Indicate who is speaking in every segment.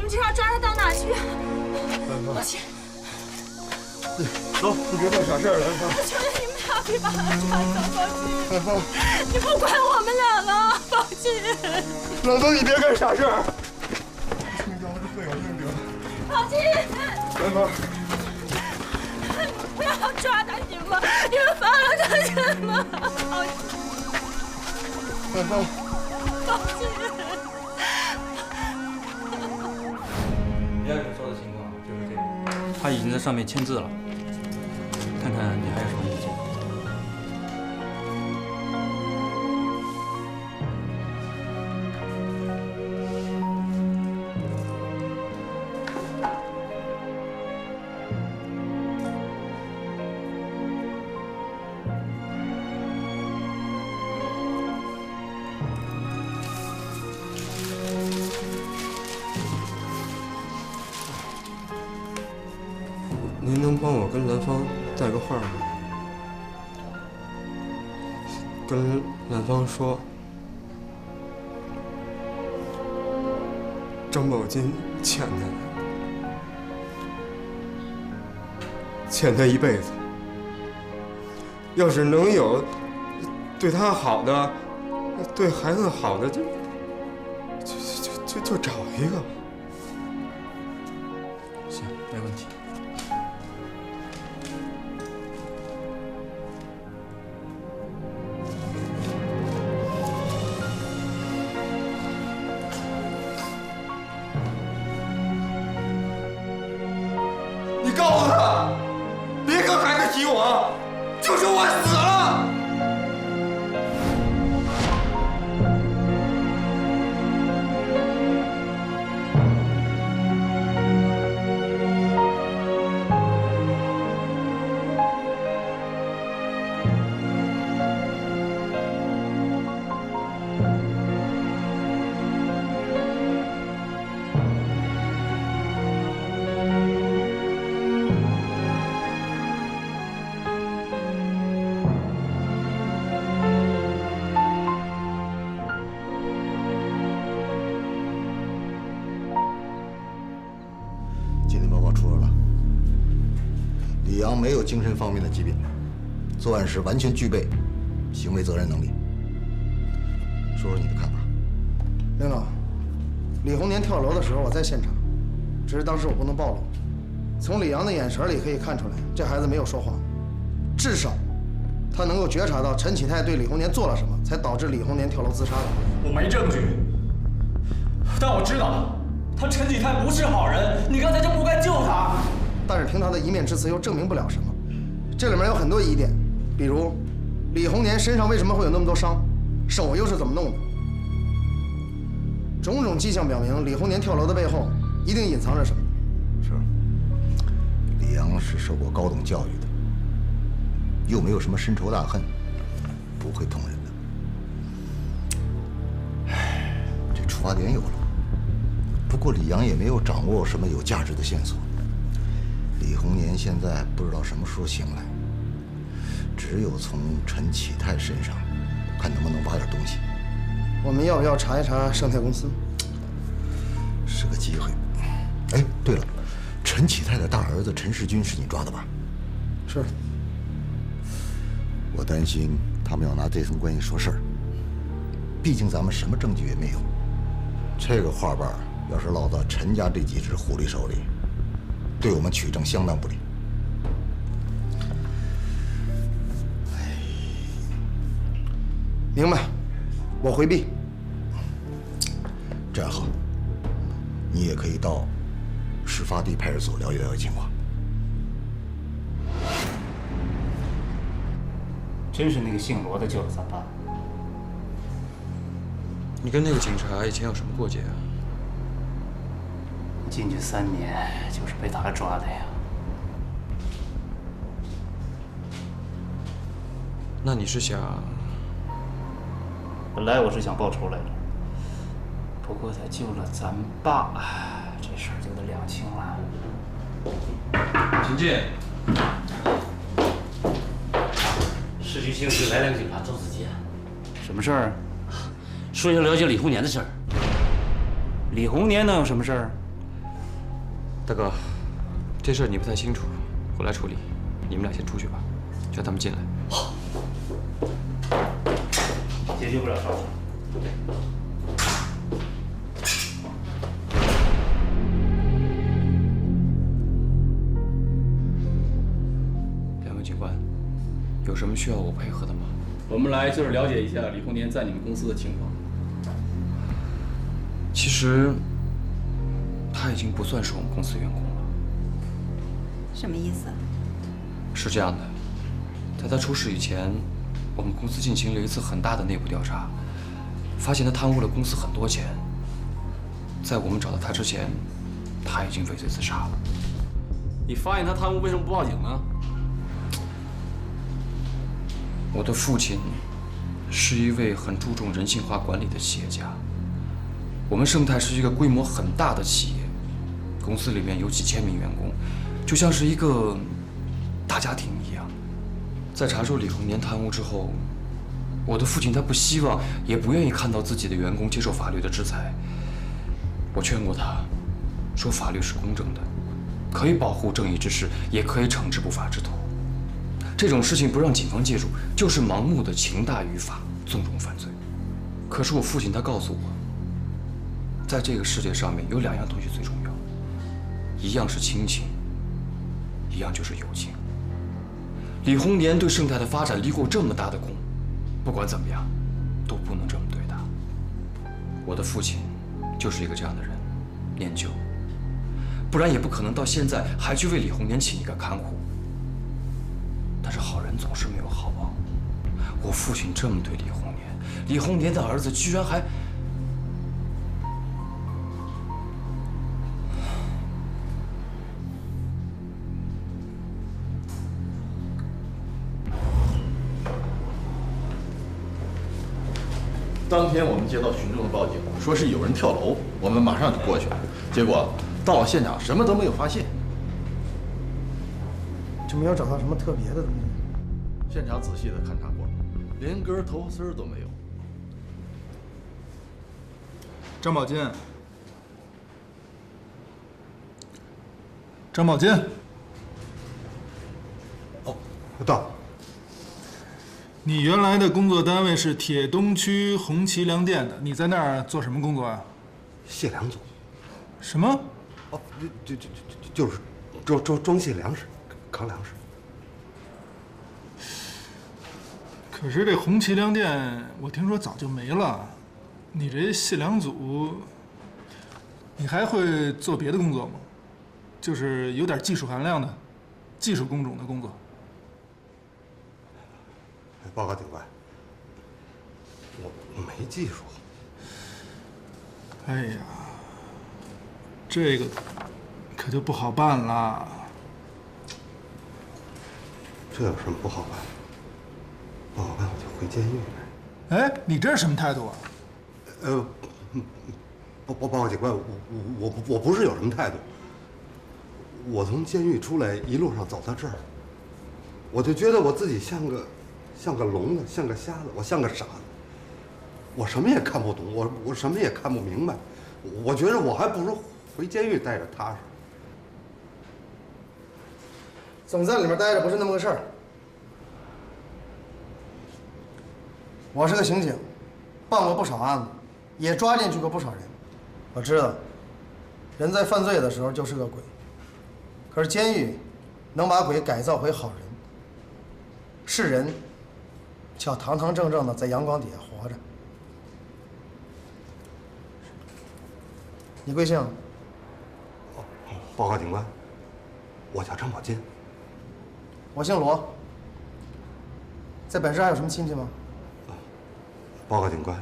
Speaker 1: 们这样抓他到哪去？老秦，
Speaker 2: 走，你别干傻事儿了，兰芳。
Speaker 1: 我求求你们俩别把他抓走，宝琴。
Speaker 2: 兰芳，
Speaker 1: 你不管我们俩了，宝琴。
Speaker 2: 兰芳，你别干傻事儿。你要是最有命令。
Speaker 1: 宝琴，
Speaker 2: 兰芳，
Speaker 1: 不要抓他行吗？你们放了他行吗？宝琴，
Speaker 2: 兰芳，
Speaker 1: 宝琴。
Speaker 3: 李二主说的情况就是这个，他已经在上面签字了，看看你还有什么意见。
Speaker 4: 您能帮我跟兰芳带个话吗？跟兰芳说，张宝金欠他一辈子。要是能有对他好的，对孩子好的，就找一个。
Speaker 3: 行，没问题。
Speaker 4: 你告诉他，别跟孩子提我，就说我死了。
Speaker 5: 李阳没有精神方面的疾病，作案时完全具备行为责任能力。说说你的看法。
Speaker 6: 领导，李红年跳楼的时候我在现场，只是当时我不能暴露。从李阳的眼神里可以看出来，这孩子没有说谎，至少他能够觉察到陈启泰对李红年做了什么，才导致李红年跳楼自杀的。
Speaker 7: 我没证据，但我知道他陈启泰不是好人，你刚才就不该救他。
Speaker 6: 但是听他的一面之词又证明不了什么，这里面有很多疑点，比如李红年身上为什么会有那么多伤，手又是怎么弄的？种种迹象表明，李红年跳楼的背后一定隐藏着什么。
Speaker 5: 是，李阳是受过高等教育的，又没有什么深仇大恨，不会捅人的。唉，这出发点有了，不过李阳也没有掌握什么有价值的线索。李红年现在不知道什么时候醒来，只有从陈启泰身上看能不能挖点东西。
Speaker 6: 我们要不要查一查盛泰公司？
Speaker 5: 是个机会。哎，对了，陈启泰的大儿子陈世军是你抓的吧？
Speaker 6: 是。
Speaker 5: 我担心他们要拿这层关系说事儿，毕竟咱们什么证据也没有。这个画瓣要是落到陈家这几只狐狸手里，对我们取证相当不利。
Speaker 6: 明白，我回避。
Speaker 5: 这样好，你也可以到事发地派出所了解了解情况。
Speaker 7: 真是那个姓罗的救了咱爸。
Speaker 4: 你跟那个警察以前有什么过节啊？
Speaker 7: 进去3年，就是被他抓的呀。
Speaker 4: 那你是想？
Speaker 7: 本来我是想报仇来着，不过他救了咱爸，这事儿就得两清了。
Speaker 3: 请进。
Speaker 8: 市局刑事来两个警察周子杰。
Speaker 7: 什么事儿？
Speaker 8: 说要了解李红年的事儿。
Speaker 7: 李红年能有什么事儿？
Speaker 3: 大哥，这事儿你不太清楚，我来处理，你们俩先出去吧，叫他们进来。
Speaker 8: 好，解决不了少。
Speaker 3: 两位警官，有什么需要我配合的吗？
Speaker 7: 我们来就是了解一下李红年在你们公司的情况。
Speaker 3: 其实，他已经不算是我们公司员工了。
Speaker 1: 什么意思？
Speaker 3: 是这样的，在他出事以前，我们公司进行了一次很大的内部调查，发现他贪污了公司很多钱。在我们找到他之前，他已经畏罪自杀了。
Speaker 7: 你发现他贪污，为什么不报警呢？
Speaker 3: 我的父亲是一位很注重人性化管理的企业家。我们盛泰是一个规模很大的企业，公司里面有几千名员工，就像是一个大家庭一样。在查出李红年贪污之后，我的父亲他不希望也不愿意看到自己的员工接受法律的制裁。我劝过他，说法律是公正的，可以保护正义之士，也可以惩治不法之徒。这种事情不让警方介入，就是盲目的情大于法，纵容犯罪。可是我父亲他告诉我，在这个世界上面有两样东西最重要，一样是亲情，一样就是友情。李红年对盛泰的发展立过这么大的功，不管怎么样，都不能这么对他。我的父亲就是一个这样的人，念旧，不然也不可能到现在还去为李红年请一个看护。但是好人总是没有好报，我父亲这么对李红年，李红年的儿子居然还……
Speaker 9: 当天我们接到群众的报警，说是有人跳楼，我们马上就过去了。结果到了现场，什么都没有发现，
Speaker 6: 就没有找到什么特别的东西。
Speaker 9: 现场仔细的勘察过了，连根头发丝都没有。
Speaker 2: 张宝金，张宝金，
Speaker 4: 哦，到。
Speaker 2: 你原来的工作单位是铁东区红旗粮店的，你在那儿做什么工作啊？
Speaker 10: 卸粮组。
Speaker 2: 什么？
Speaker 10: 哦，就是装卸粮食，扛粮食。
Speaker 2: 可是这红旗粮店，我听说早就没了。你这卸粮组，你还会做别的工作吗？就是有点技术含量的、技术工种的工作。
Speaker 10: 报告警官，我没技术。
Speaker 2: 哎呀，这个可就不好办了。
Speaker 10: 这有什么不好办？不好办我就回监狱呗。
Speaker 2: 哎，你这是什么态度啊？
Speaker 10: 报告警官，我不是有什么态度。我从监狱出来，一路上走到这儿，我就觉得我自己像个聋子，像个瞎子，我像个傻子，我什么也看不懂，我什么也看不明白，我觉得我还不如回监狱待着踏实。
Speaker 6: 总在里面待着不是那么个事儿。我是个刑警，办过不少案子，也抓进去过不少人。我知道，人在犯罪的时候就是个鬼，可是监狱能把鬼改造回好人，是人就要堂堂正正的在阳光底下活着。你贵姓？
Speaker 10: 报告警官，我叫张宝金。
Speaker 6: 我姓罗。在本市还有什么亲戚吗？
Speaker 10: 报告警官，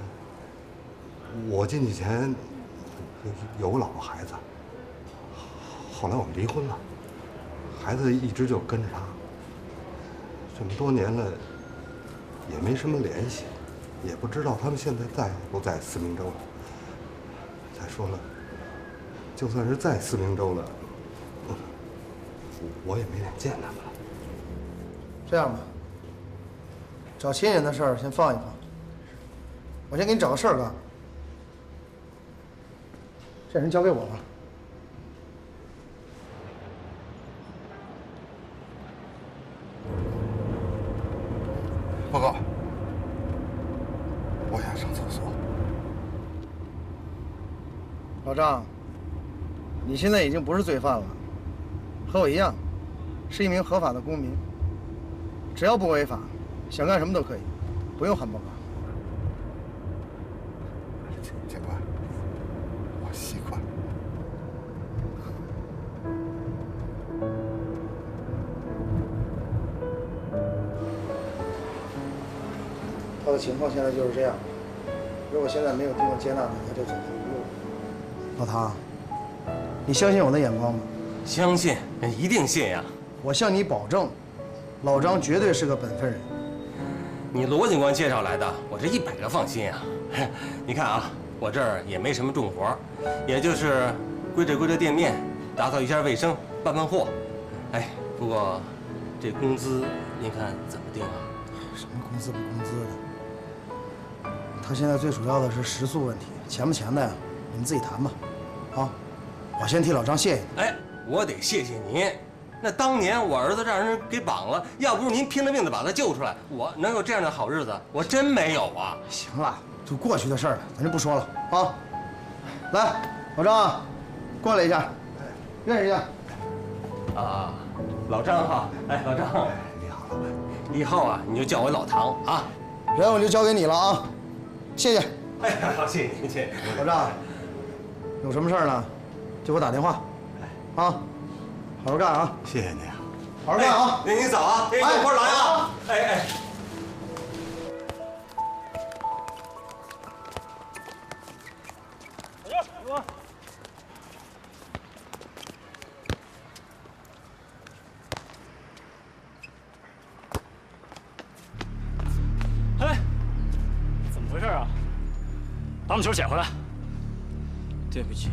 Speaker 10: 我进去前有个老婆孩子，后来我们离婚了，孩子一直就跟着他，这么多年了也没什么联系，也不知道他们现在在不在四明州了。再说了，就算是在四明州了，我也没脸见他们了。
Speaker 6: 这样吧，找亲人的事儿先放一放，我先给你找个事儿干。这人交给我了。张，你现在已经不是罪犯了，和我一样，是一名合法的公民。只要不违法，想干什么都可以，不用喊报告。
Speaker 10: 警官，我习惯。
Speaker 6: 他的情况现在就是这样，如果现在没有地方接纳他，他就走投无路。老唐，你相信我的眼光吗？
Speaker 8: 相信，一定信呀！
Speaker 6: 我向你保证，老张绝对是个本分人。
Speaker 8: 你罗警官介绍来的，我这100个放心啊！你看啊，我这儿也没什么重活，也就是归着店面，打扫一下卫生，办货。哎，不过这工资您看怎么定啊？
Speaker 6: 什么工资不工资的？他现在最主要的是食宿问题，钱不钱的呀，你们自己谈吧。啊，我先替老张谢谢你。
Speaker 8: 哎，我得谢谢您。那当年我儿子让人给绑了，要不是您拼了命的把他救出来，我能有这样的好日子？我真没有啊！
Speaker 6: 行了，就过去的事儿了，咱就不说了啊。来，老张，过来一下，认识一下。
Speaker 8: 啊，老张哈，哎，老张，
Speaker 10: 你好，老板。
Speaker 8: 以后啊，你就叫我老唐啊。
Speaker 6: 任务就交给你了啊，谢谢。
Speaker 8: 哎，好，谢谢您，谢谢。
Speaker 6: 老张，有什么事儿呢，就给我打电话，啊，好好干啊。
Speaker 10: 谢谢你啊。
Speaker 6: 好好干啊！
Speaker 8: 您早啊，有活来啊！哎。
Speaker 7: 哎，怎么回事啊？把我们球捡回来。
Speaker 11: 对不起，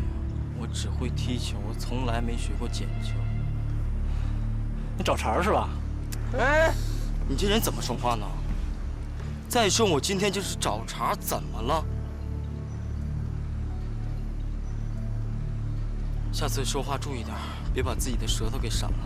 Speaker 11: 我只会踢球，我从来没学过捡球。
Speaker 7: 你找茬是吧？
Speaker 11: 哎，你这人怎么说话呢？再说我今天就是找茬，怎么了？下次说话注意点，别把自己的舌头给闪了。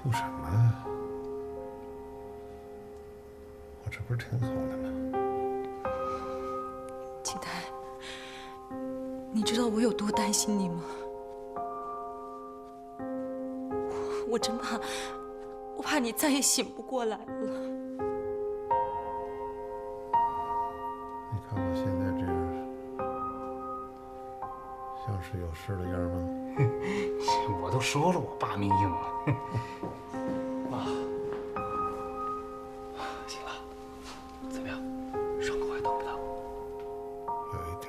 Speaker 10: 哭什么呀？我这不是挺好的吗？
Speaker 1: 金台，你知道我有多担心你吗？我真怕，我怕你再也醒不过来了。
Speaker 10: 你看我现在这样，像是有事的样吗？
Speaker 3: 我都说了，我爸命硬了。妈，行了，怎么样？伤口还疼不疼？
Speaker 10: 有一点，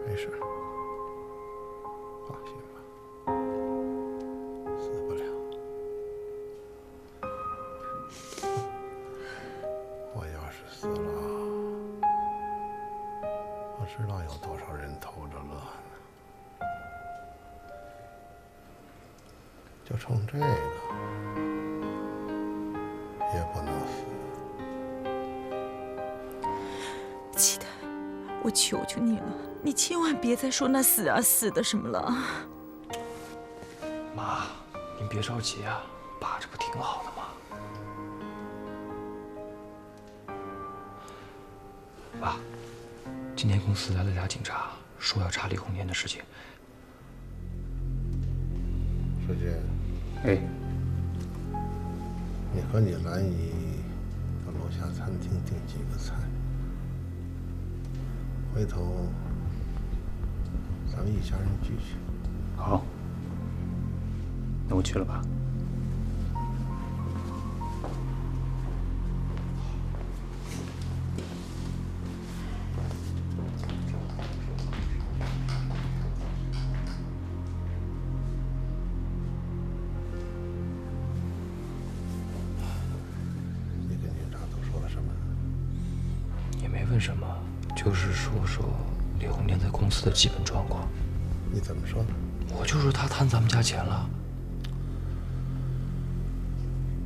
Speaker 10: 没事，放心吧，死不了。我要是死了，我知道有多少人偷着乐呢。就冲这个，也不能死。
Speaker 1: 期待，我求求你了，你千万别再说那死啊死的什么了。
Speaker 3: 妈，您别着急啊，爸这不挺好的吗？爸，今天公司来了俩警察，说要查李红年的事情。
Speaker 10: 世杰，
Speaker 3: 哎，
Speaker 10: 你和你兰姨到楼下餐厅订几个菜，回头咱们一家人聚聚。
Speaker 3: 好，那我去了吧。问什么，就是说李红年在公司的基本状况。
Speaker 6: 你怎么说呢？
Speaker 3: 我就说他贪咱们家钱了。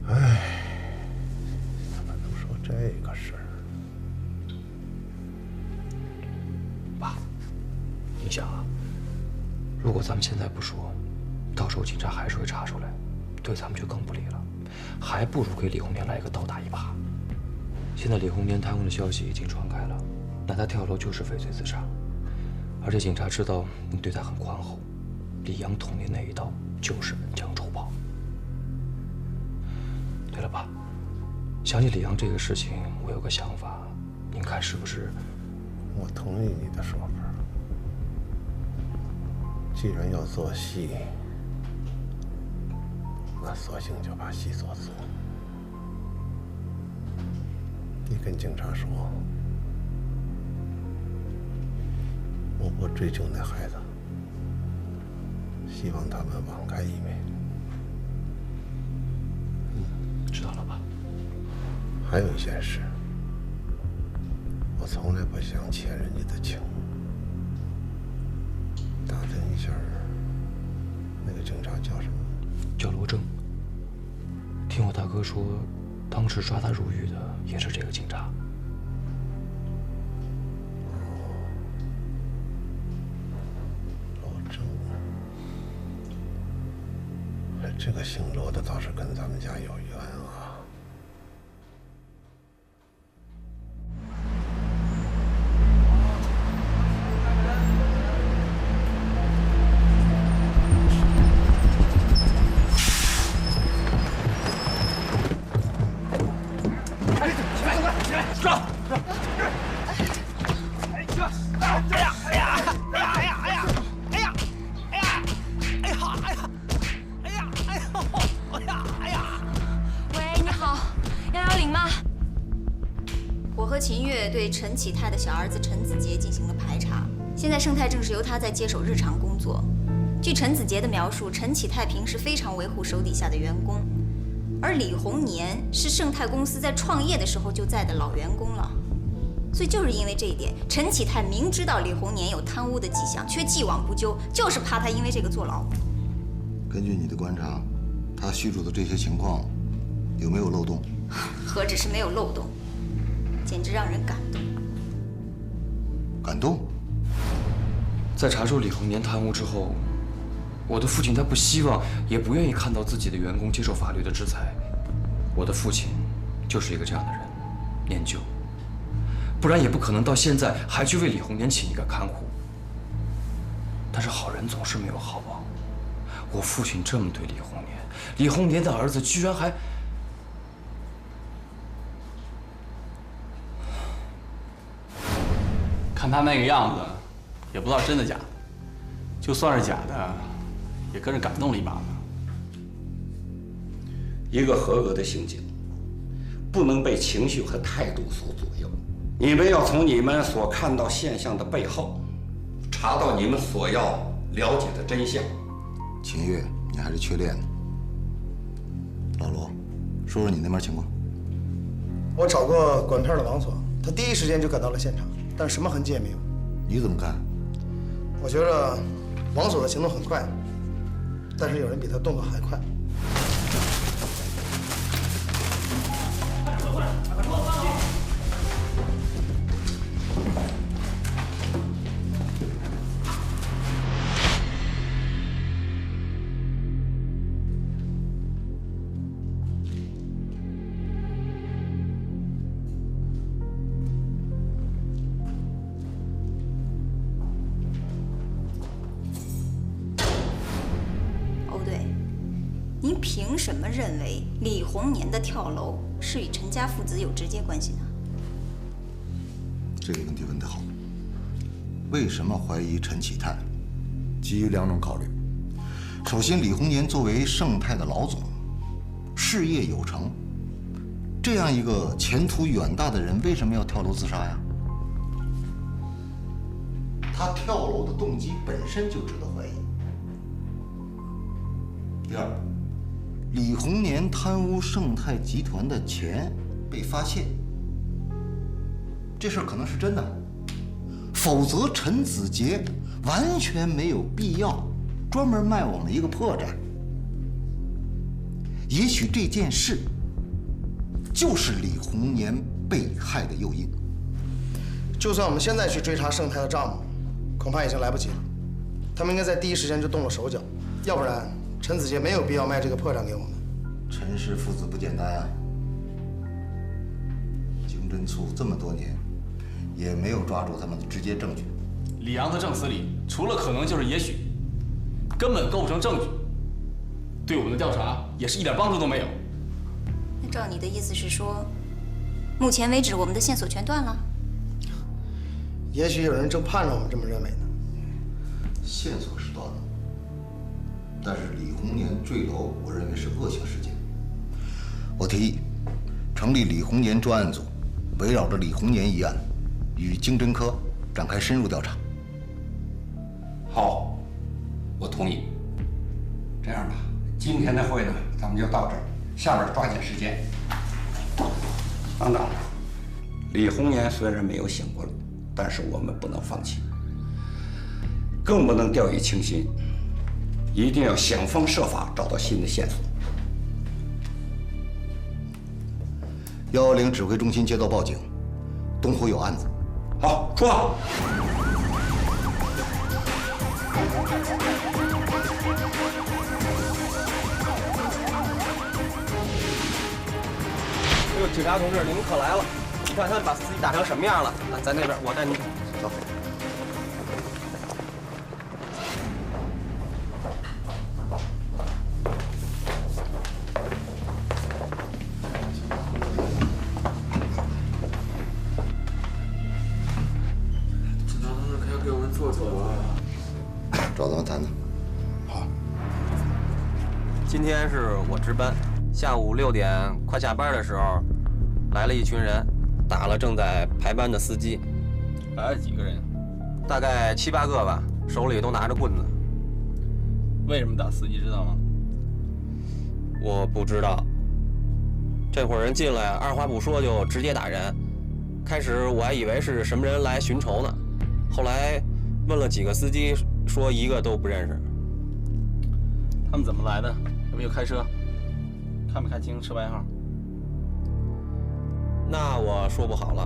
Speaker 6: 哎，怎么能说这个事儿？
Speaker 3: 爸，你想啊，如果咱们现在不说，到时候警察还是会查出来，对咱们就更不利了。还不如给李红年来一个倒打一耙。现在李红年贪污的消息已经传开了，那他跳楼就是畏罪自杀，而且警察知道你对他很宽厚，李阳捅你那一刀就是恩将仇报。对了，爸，想起李阳这个事情，我有个想法，您看是不是？
Speaker 6: 我同意你的说法。既然要做戏，那索性就把戏做足。你跟警察说，我不追究那孩子，希望他们网开一面。
Speaker 3: 知道了吧？
Speaker 6: 还有一件事，我从来不想欠人家的情。打听一下，那个警察叫什么？
Speaker 3: 叫罗征。听我大哥说，当时抓他入狱的也是这个警察。
Speaker 6: 罗征，这个姓罗的倒是跟咱们家有缘啊。
Speaker 12: 陈启泰的小儿子陈子杰进行了排查，现在盛泰正是由他在接手日常工作。据陈子杰的描述，陈启泰平时非常维护手底下的员工，而李红年是盛泰公司在创业的时候就在的老员工了。所以就是因为这一点，陈启泰明知道李红年有贪污的迹象，却既往不咎，就是怕他因为这个坐牢。
Speaker 5: 根据你的观察，他叙述的这些情况有没有漏洞？
Speaker 12: 何止是没有漏洞，简直让人感动。
Speaker 5: 感动？
Speaker 3: 在查出李红年贪污之后，我的父亲他不希望，也不愿意看到自己的员工接受法律的制裁。我的父亲就是一个这样的人，念旧，不然也不可能到现在还去为李红年请一个看护。但是好人总是没有好报，我父亲这么对李红年，李红年的儿子居然还……
Speaker 7: 看他那个样子，也不知道真的假的。就算是假的，也跟着感动了一把吧。
Speaker 13: 一个合格的刑警，不能被情绪和态度所左右。你们要从你们所看到现象的背后，查到你们所要了解的真相。
Speaker 5: 秦月，你还是缺练呢。老罗，说说你那边情况。
Speaker 6: 我找过管片的王所，他第一时间就赶到了现场，但是什么痕迹也没有。
Speaker 5: 你怎么看？
Speaker 6: 我觉得王所的行动很快，但是有人比他动作还快。
Speaker 12: 您凭什么认为李红年的跳楼是与陈家父子有直接关系呢？
Speaker 5: 这个问题问得好。为什么怀疑陈启泰？基于两种考虑。首先，李红年作为盛泰的老总，事业有成，这样一个前途远大的人，为什么要跳楼自杀呀？他跳楼的动机本身就值得怀疑。第二，李红年贪污盛泰集团的钱被发现，这事儿可能是真的，否则陈子杰完全没有必要专门卖我们一个破绽。也许这件事就是李红年被害的诱因。
Speaker 6: 就算我们现在去追查盛泰的账目，恐怕已经来不及了。他们应该在第一时间就动了手脚，要不然陈子杰没有必要卖这个破绽给我们。
Speaker 5: 陈氏父子不简单啊，经侦处这么多年，也没有抓住他们的直接证据。
Speaker 7: 李阳的证词里，除了可能就是也许，根本构不成证据，对我们的调查也是一点帮助都没有。
Speaker 12: 那照你的意思是说，目前为止我们的线索全断了？
Speaker 6: 也许有人正盼着我们这么认为呢。
Speaker 5: 线索是断了，但是李红年坠楼，我认为是恶性事件。我提议成立李红年专案组，围绕着李红年一案，与经侦科展开深入调查。
Speaker 13: 好，我同意。这样吧，今天的会呢，咱们就到这儿，下边抓紧时间。等等，李红年虽然没有醒过来，但是我们不能放弃，更不能掉以轻心，一定要想方设法找到新的线索。
Speaker 5: 110指挥中心接到报警，东湖有案子。
Speaker 13: 好，出发。
Speaker 8: 哎呦，警察同志，你们可来了！你看他们把司机打成什么样了？啊，在那边，我带你走。
Speaker 14: 警察同志，可要给我们做做啊！
Speaker 5: 找他们谈谈。
Speaker 6: 好。
Speaker 8: 今天是我值班，下午6点快下班的时候，来了一群人，打了正在排班的司机。
Speaker 7: 来了几个人？
Speaker 8: 大概7、8个吧，手里都拿着棍子。
Speaker 7: 为什么打司机知道吗？
Speaker 8: 我不知道。这伙人进来，二话不说就直接打人。开始我还以为是什么人来寻仇呢，后来问了几个司机，说一个都不认识。
Speaker 7: 他们怎么来的？有没有开车？看没看清车牌号？
Speaker 8: 那我说不好了。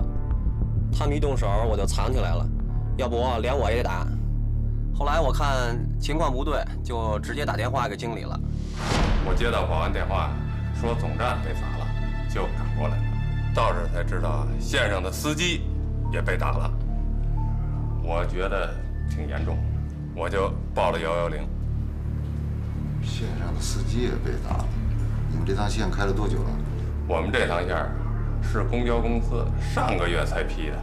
Speaker 8: 他们一动手，我就藏起来了，要不连我也得打。后来我看情况不对，就直接打电话给经理了。
Speaker 15: 我接到保安电话，说总站被砸了，就赶过来了。到这才知道线上的司机也被打了，我觉得挺严重，我就报了110。
Speaker 5: 线上的司机也被打了，你们这趟线开了多久了？
Speaker 15: 我们这趟线是公交公司上个月才批的，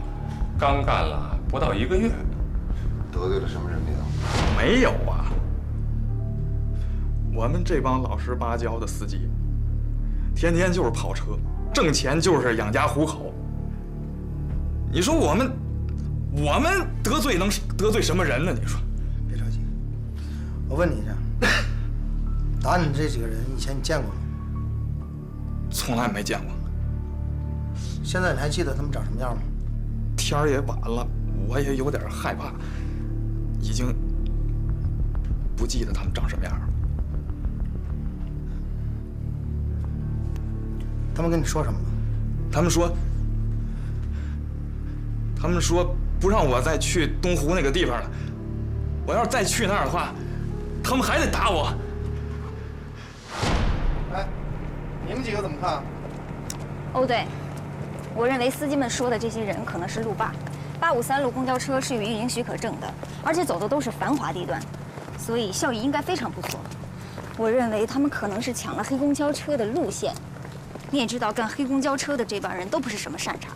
Speaker 15: 刚干了不到1个月。
Speaker 5: 得罪了什么人没有？
Speaker 14: 没有啊，我们这帮老实巴交的司机，天天就是跑车，挣钱就是养家糊口。你说我们得罪能得罪什么人呢？你说？
Speaker 6: 别着急，我问你一下，打你这几个人以前你见过吗？
Speaker 14: 从来没见过。
Speaker 6: 现在你还记得他们长什么样吗？
Speaker 14: 天儿也晚了，我也有点害怕，已经不记得他们长什么样了。
Speaker 6: 他们跟你说什么了？
Speaker 14: 他们说不让我再去东湖那个地方了。我要是再去那儿的话，他们还得打我。
Speaker 6: 哎，你们几个怎么看？
Speaker 12: 欧队，我认为司机们说的这些人可能是路霸。853路公交车是有运营许可证的，而且走的都是繁华地段，所以效益应该非常不错。我认为他们可能是抢了黑公交车的路线。你也知道，干黑公交车的这帮人都不是什么善茬，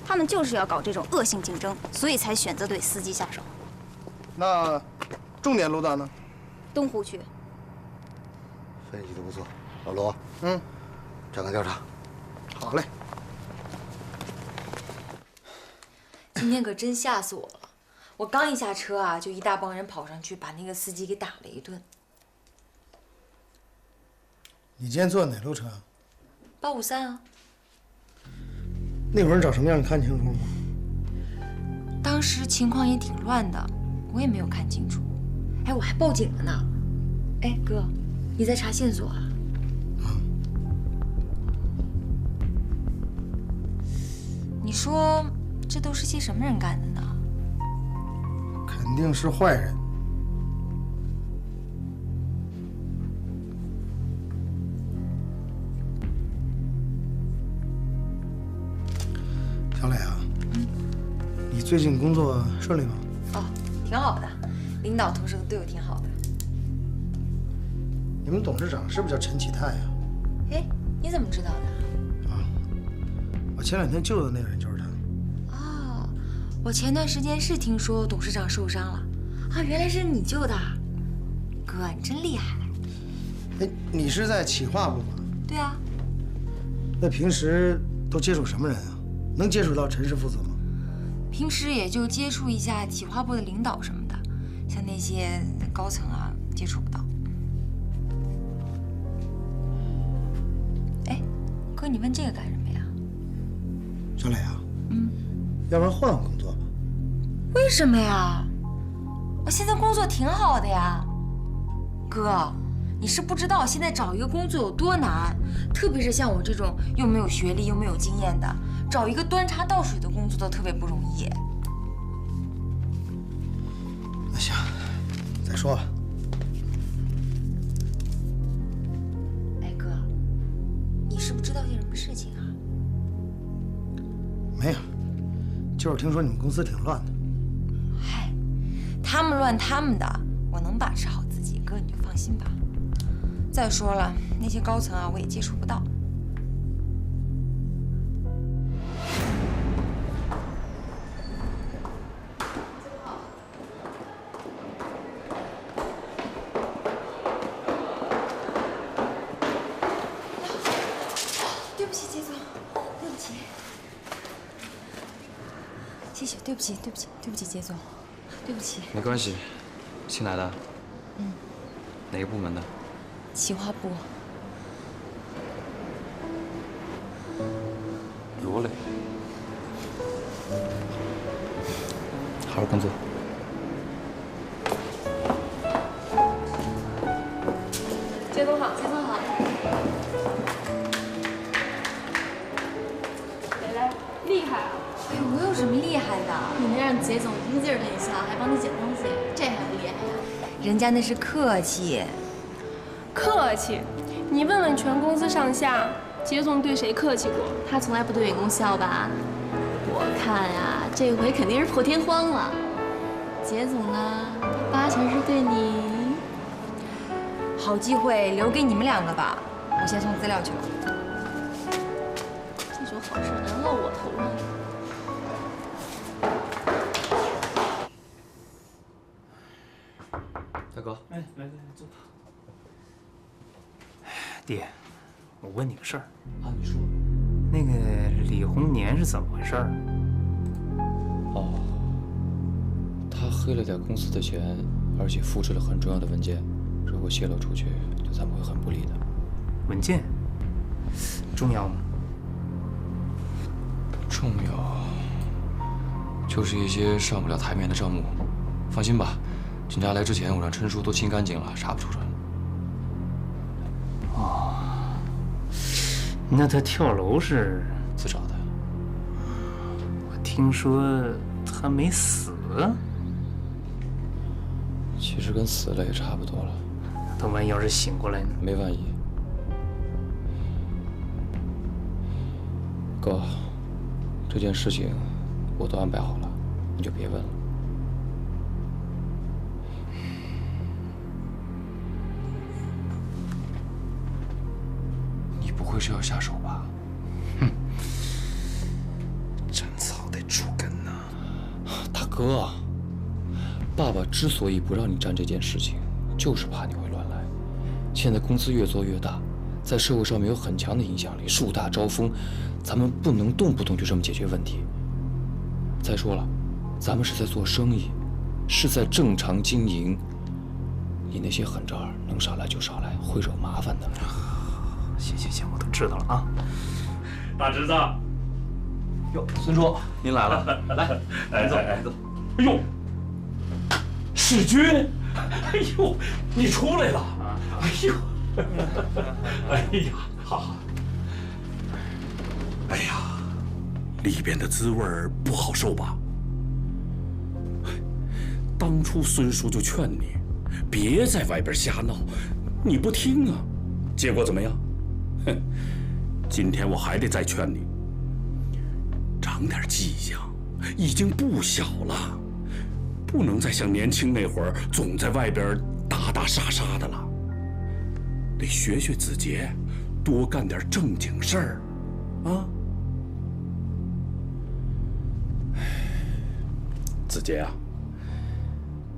Speaker 12: 他们就是要搞这种恶性竞争，所以才选择对司机下手。
Speaker 6: 那重点路段呢？
Speaker 12: 东湖区。
Speaker 5: 分析的不错，老罗。展开调查。
Speaker 6: 好嘞。
Speaker 1: 今天可真吓死我了！我刚一下车啊，就一大帮人跑上去把那个司机给打了一顿。
Speaker 6: 你今天坐的哪路车
Speaker 1: 853啊。
Speaker 6: 那会儿长什么样你看清楚了吗？
Speaker 1: 当时情况也挺乱的，我也没有看清楚。哎，我还报警了呢。哎，哥，你在查线索啊？你说这都是些什么人干的呢？
Speaker 6: 肯定是坏人。小磊啊，你最近工作顺利吗？
Speaker 1: 哦，挺好的，领导同事都对我挺好的。
Speaker 6: 你们董事长是不是叫陈启泰呀？
Speaker 1: 哎，你怎么知道的？
Speaker 6: 我前2天救的那个人就是他。
Speaker 1: 哦，我前段时间是听说董事长受伤了，啊，原来是你救的。哥，你真厉害。
Speaker 6: 哎，你是在企划部吗？
Speaker 1: 对啊。
Speaker 6: 那平时都接触什么人啊？能接触到陈氏父子吗？
Speaker 1: 平时也就接触一下企划部的领导什么的，像那些高层啊，接触不到。哎，哥，你问这个干什么呀？
Speaker 6: 小磊啊，要不然换工作吧？
Speaker 1: 为什么呀？我现在工作挺好的呀。哥，你是不知道现在找一个工作有多难，特别是像我这种又没有学历又没有经验的，找一个端茶倒水的工作都特别不容易。
Speaker 6: 那行，再说吧。
Speaker 1: 哎哥，你是不是知道些什么事情啊？
Speaker 6: 没有，就是听说你们公司挺乱的。
Speaker 1: 嗨，他们乱他们的，我能把持好自己，哥你就放心吧。再说了，那些高层啊，我也接触不到。对不起，杰总，对不起。谢谢，对不起，对不起，对不起，杰总，对不起。
Speaker 3: 没关系，新来的。哪个部门的？
Speaker 1: 企划部。
Speaker 3: 罗磊，好好工作。
Speaker 16: 杰总好，杰总好。来，厉害啊！
Speaker 1: 哎，我有什么厉害的？
Speaker 16: 你能让杰总一个劲儿跟你笑，还帮你捡东西，这还不厉害呀？
Speaker 1: 人家那是客气。
Speaker 16: 客气？你问问全公司上下，杰总对谁客气过？他从来不对员工笑吧？我看呀，这回肯定是破天荒了。杰总呢，八成是对你……
Speaker 1: 好机会留给你们2个吧，我先送资料去了。
Speaker 16: 这种好事能落我头上？
Speaker 3: 大哥，
Speaker 17: 来，坐。爹，我问你个事儿
Speaker 3: 啊，你说。
Speaker 17: 那个李红年是怎么回事？
Speaker 3: 哦，他黑了点公司的钱，而且复制了很重要的文件，如果泄露出去，对咱们会很不利的。
Speaker 17: 文件重要吗？
Speaker 3: 重要，就是一些上不了台面的账目。放心吧，警察来之前，我让陈叔都清干净了，查不出来。
Speaker 17: 哦，那他跳楼是
Speaker 3: 自找的。
Speaker 17: 我听说他没死。
Speaker 3: 其实跟死了也差不多了。
Speaker 17: 他万一要是醒过来呢？
Speaker 3: 没万一。哥，这件事情我都安排好了，你就别问了。你不会是要下手吧？
Speaker 17: 哼，斩草得除根呐。
Speaker 3: 大哥，爸爸之所以不让你干这件事情，就是怕你会乱来。现在公司越做越大，在社会上面有很强的影响力，树大招风，咱们不能动不动就这么解决问题。再说了，咱们是在做生意，是在正常经营。你那些狠招能少来就少来，会惹麻烦的。
Speaker 17: 行，我都知道了啊。
Speaker 7: 大侄子，
Speaker 3: 哟，孙叔，您来了，来，
Speaker 7: 来坐。
Speaker 18: 哎呦，世军，哎呦，你出来了！哎呦，哎呀，好。哎呀，里边的滋味不好受吧？当初孙叔就劝你，别在外边瞎闹，你不听啊，结果怎么样？哼，今天我还得再劝你，长点记性，已经不小了，不能再像年轻那会儿总在外边打打杀杀的了，得学学子杰，多干点正经事儿，啊！子杰啊，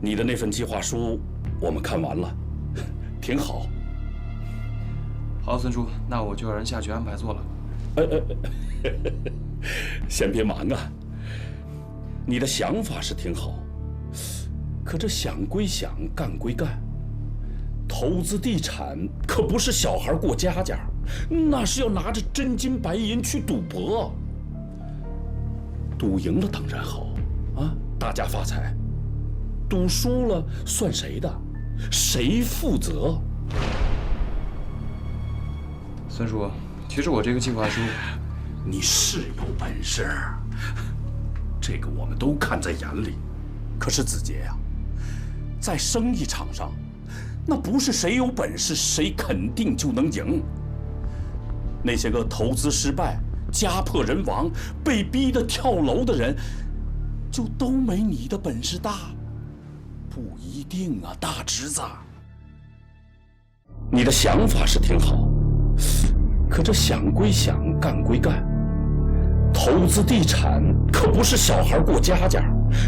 Speaker 18: 你的那份计划书我们看完了，挺好。
Speaker 3: 好，孙叔，那我就让人下去安排做了。
Speaker 18: 先别忙啊，你的想法是挺好，可这想归想，干归干，投资地产可不是小孩过家家，那是要拿着真金白银去赌博。赌赢了当然好啊，大家发财；赌输了算谁的？谁负责？
Speaker 3: 孙叔，其实我这个计划书，
Speaker 18: 你是有本事，这个我们都看在眼里。可是子杰呀，在生意场上，那不是谁有本事谁肯定就能赢。那些个投资失败、家破人亡、被逼得跳楼的人，就都没你的本事大？不一定啊，大侄子。你的想法是挺好，可这想归想，干归干，投资地产可不是小孩过家家，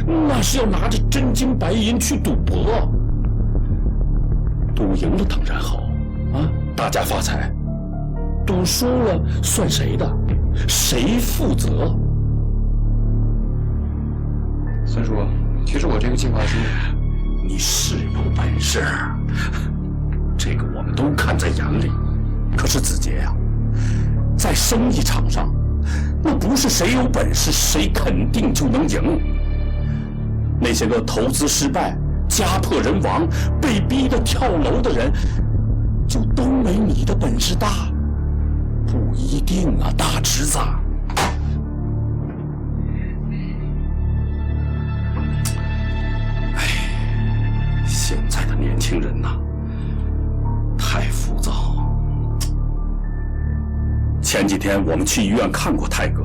Speaker 18: 那是要拿着真金白银去赌博。赌赢了当然好啊，大家发财；赌输了算谁的？谁负责？
Speaker 3: 孙叔，其实我这个计划书，
Speaker 18: 你是有本事，这个我们都看在眼里。可是子杰呀，在生意场上，那不是谁有本事谁肯定就能赢。那些个投资失败、家破人亡、被逼得跳楼的人，就都没你的本事大？不一定啊，大侄子。现在的年轻人呐，太浮躁。前几天我们去医院看过泰哥，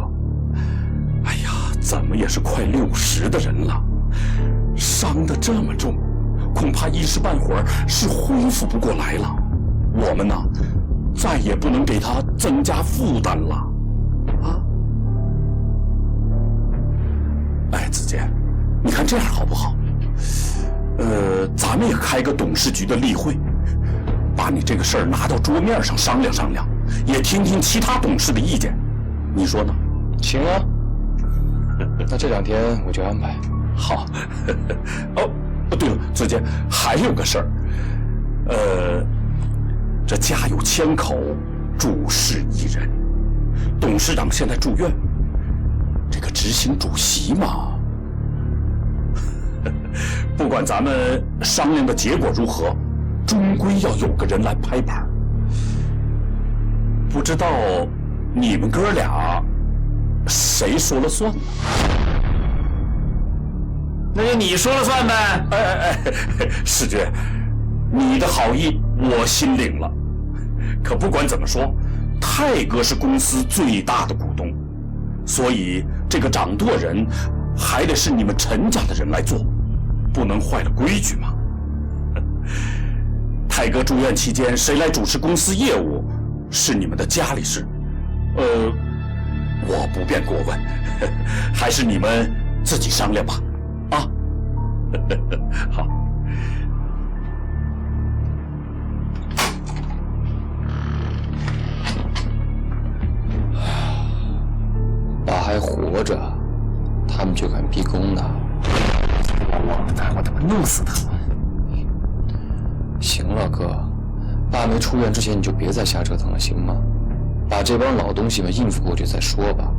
Speaker 18: 哎呀，怎么也是快60的人了，伤得这么重，恐怕一时半会儿是恢复不过来了。我们呢，再也不能给他增加负担了，啊！哎，子健，你看这样好不好？咱们也开个董事局的例会，把你这个事儿拿到桌面上商量商量，也听听其他董事的意见，你说呢？
Speaker 3: 行啊，那这2天我就安排。
Speaker 18: 好。哦，对了，子健，还有个事儿，这家有千口，主事1人，董事长现在住院，这个执行主席嘛。不管咱们商量的结果如何，终归要有个人来拍板。不知道你们哥俩谁说了算呢？
Speaker 17: 那就你说了算呗。
Speaker 18: 世军，你的好意我心领了。可不管怎么说，泰哥是公司最大的股东，所以这个掌舵人还得是你们陈家的人来做，不能坏了规矩嘛。泰哥住院期间，谁来主持公司业务，是你们的家里事。我不便过问，还是你们自己商量吧。啊，好。
Speaker 3: 爸还活着，他们就敢逼宫呢？
Speaker 17: 我他妈弄死他！
Speaker 3: 行了，哥，爸没出院之前你就别再瞎折腾了，行吗？把这帮老东西们应付过去再说吧。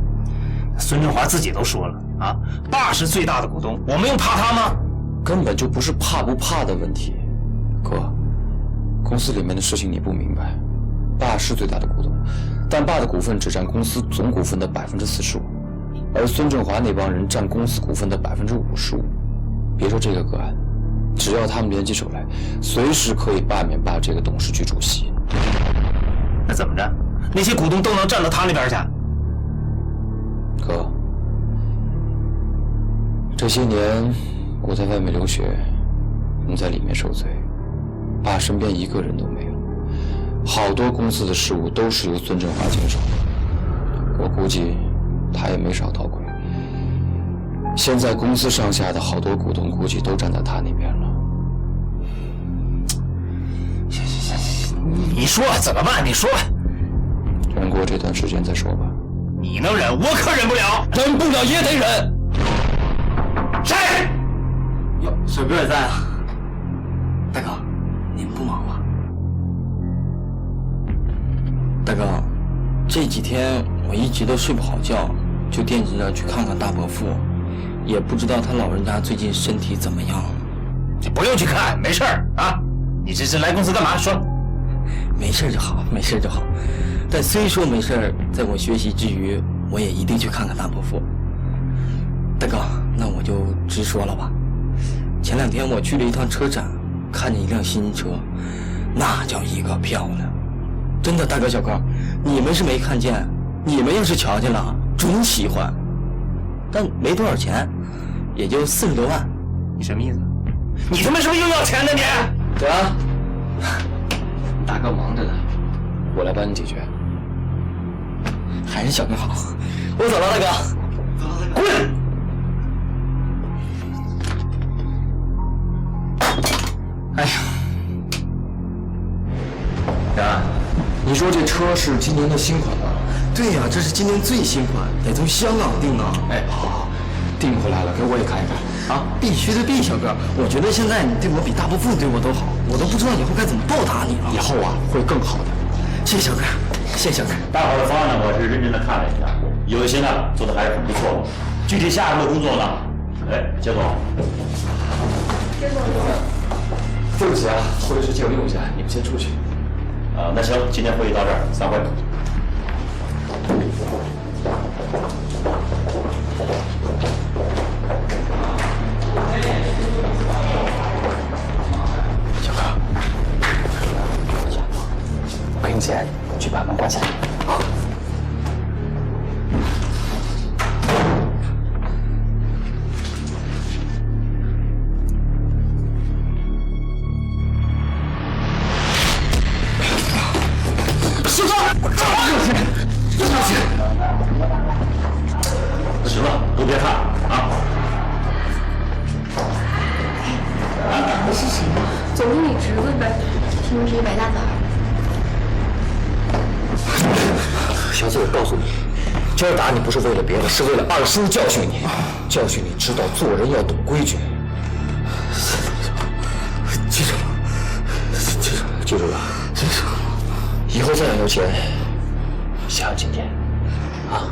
Speaker 17: 孙振华自己都说了，
Speaker 8: 啊，爸是最大的股东，我们用怕他吗？
Speaker 3: 根本就不是怕不怕的问题，哥，公司里面的事情你不明白。爸是最大的股东，但爸的股份只占公司总股份的45%，而孙振华那帮人占公司股份的55%。别说这个个案，只要他们联起手来，随时可以罢免爸这个董事局主席。
Speaker 8: 那怎么着？那些股东都能站到他那边去？
Speaker 3: 哥，这些年我在外面留学，你在里面受罪，爸身边一个人都没有。好多公司的事务都是由孙振华经手的，我估计他也没少捣鬼。现在公司上下的好多股东估计都站在他那边了。
Speaker 8: 行，你说怎么办？你说吧。
Speaker 3: 忍过这段时间再说吧。
Speaker 8: 你能忍，我可忍不了。
Speaker 3: 忍不了也得忍。
Speaker 8: 谁？
Speaker 11: 哟，水哥也在啊。大哥，你们不忙吗？大哥，这几天我一直都睡不好觉，就惦记着去看看大伯父，也不知道他老人家最近身体怎么样。
Speaker 8: 你不用去看，没事儿啊。你这是来公司干嘛？说。
Speaker 11: 没事就好，没事就好。但虽说没事，在我学习之余，我也一定去看看大伯父。大哥，那我就直说了吧。前2天我去了一趟车展，看见一辆新车，那叫一个漂亮。真的，大哥小哥，你们是没看见，你们要是瞧见了，准喜欢。但没多少钱，也就40多万。
Speaker 8: 你什么意思？你他妈是不是又要钱呢你？
Speaker 3: 对啊，大哥忙着呢，我来帮你解决。
Speaker 11: 还是小哥好，我走了，大哥。
Speaker 8: 滚！
Speaker 3: 哎呀，然，你说这车是今年的新款吗？
Speaker 11: 对呀，这是今年最新款，得从香港订啊。
Speaker 3: 哎，好，订回来了，给我也看一看啊！
Speaker 11: 必须的，小哥。我觉得现在你对我比大伯父对我都好，我都不知道以后该怎么报答你了。
Speaker 3: 以后啊，会更好的。
Speaker 11: 谢谢小哥，谢谢小哥。
Speaker 19: 大伙的方案呢，我是认真的看了一下，有一些呢做的还是很不错的。具体下一步的工作呢，杰总。
Speaker 3: 杰总，对不起啊，会议室借我用一下，你们先出去。
Speaker 19: 那行，今天会议到这儿，散会。
Speaker 3: 小哥，不用钱，去把门关起来。好。
Speaker 19: 行了，都别看啊！
Speaker 16: 你是谁呀？总经理侄子呗，听说是一白大仔。
Speaker 3: 小姐，我告诉你，今儿打你不是为了别的，是为了二叔教训你，教训你知道做人要懂规矩。记住了，记住了，记住了，记住了。以后再想要钱，像今天，啊。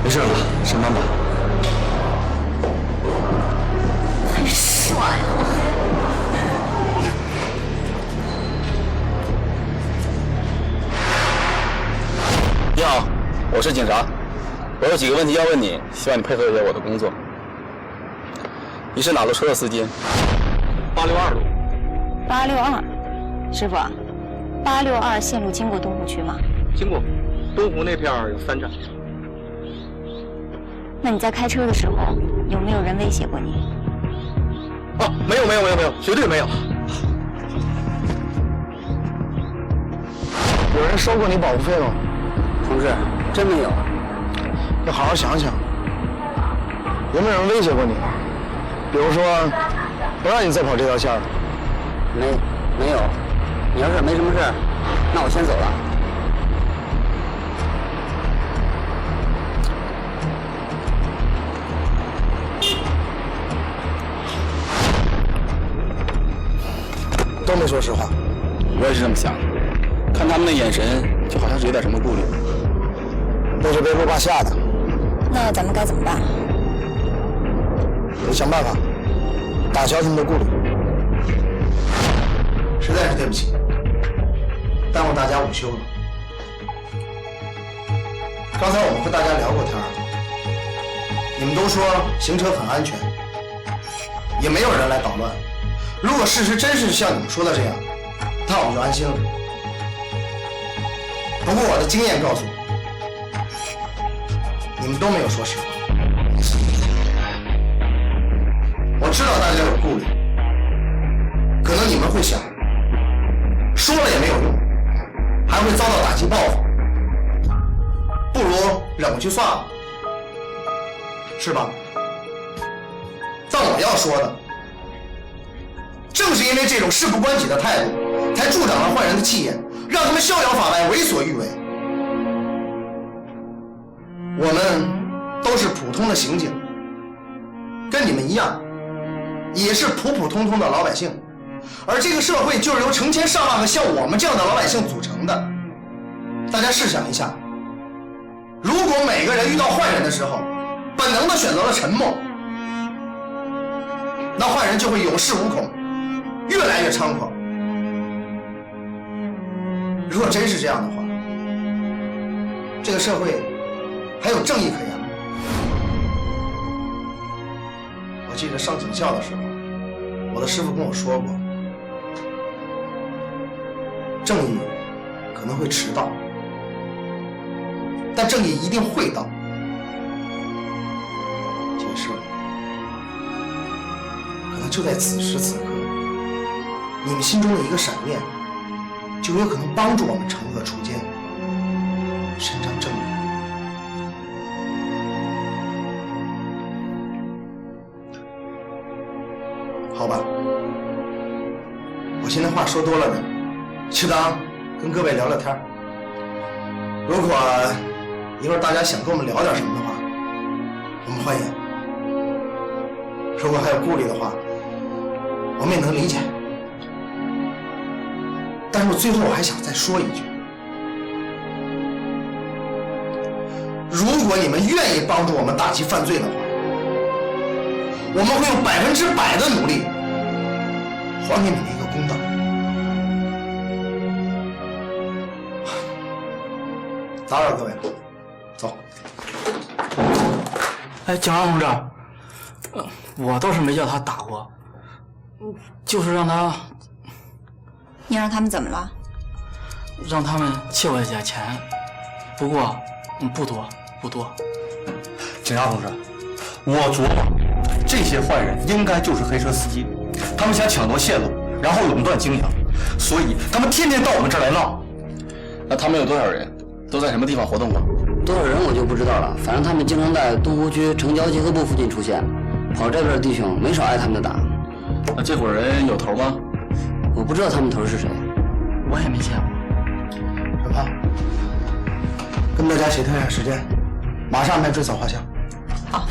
Speaker 3: 没事了，上班吧。
Speaker 16: 太帅了！
Speaker 20: 你好，我是警察，我有几个问题要问你，希望你配合一下我的工作。你是哪路车的司机？862路。
Speaker 12: 862，师傅，862线路经过东湖区吗？
Speaker 20: 经过，东湖那片有3站。
Speaker 12: 那你在开车的时候有没有人威胁过你？
Speaker 20: 哦，没有，绝对没有。
Speaker 6: 有人收过你保护费吗？
Speaker 11: 同志，真没有。
Speaker 6: 要好好想想，有没有人威胁过你？比如说，不让你再跑这条线了。
Speaker 11: 没有。你要是没什么事，那我先走了。
Speaker 6: 说实话。
Speaker 20: 我也是这么想的，看他们的眼神，就好像是有点什么顾虑。
Speaker 6: 都是被陆爸吓的。
Speaker 12: 那咱们该怎么办？
Speaker 6: 得想办法打消他们的顾虑。实在是对不起，耽误大家午休了。刚才我们和大家聊过天儿，你们都说行车很安全，也没有人来捣乱。如果事实真是像你们说的这样，那我们就安心了。不过我的经验告诉我，你们都没有说实话。我知道大家有顾虑，可能你们会想，说了也没有用，还会遭到打击报复，不如忍过去算了，是吧？但我要说的，正是因为这种事不关己的态度，才助长了坏人的气焰，让他们逍遥法外，为所欲为。我们都是普通的刑警，跟你们一样，也是普普通通的老百姓，而这个社会就是由成千上万个像我们这样的老百姓组成的。大家试想一下，如果每个人遇到坏人的时候，本能的选择了沉默，那坏人就会有恃无恐，越来越猖狂。如果真是这样的话，这个社会还有正义可言吗？我记得上警校的时候，我的师傅跟我说过，正义可能会迟到，但正义一定会到。这个社会可能就在此时此刻，你们心中的一个闪念，就有可能帮助我们惩恶除奸，伸张正义。好吧，我现在话说多了点，就当跟各位聊聊天。如果一会儿大家想跟我们聊点什么的话，我们欢迎。如果还有顾虑的话，我们也能理解。但是我最后我还想再说一句，如果你们愿意帮助我们打击犯罪的话，我们会用100%的努力还给你们一个公道。打扰各位了，走。
Speaker 11: 哎，警察同志，我倒是没叫他打过，就是让他。
Speaker 12: 你让他们怎么了？
Speaker 11: 让他们欠我一点钱，不过不多。
Speaker 8: 警察同志，我琢磨，这些坏人应该就是黑车司机，他们想抢夺线路，然后垄断经营，所以他们天天到我们这儿来闹。
Speaker 20: 那他们有多少人？都在什么地方活动过？
Speaker 17: 多少人我就不知道了，反正他们经常在东湖区城郊结合部附近出现，跑这边的弟兄没少挨他们的打。
Speaker 20: 那这伙人有头吗？
Speaker 17: 我不知道他们头是谁，
Speaker 11: 我也没见过。
Speaker 6: 小胖，跟大家协调一下时间，马上来追扫画像。
Speaker 12: 好。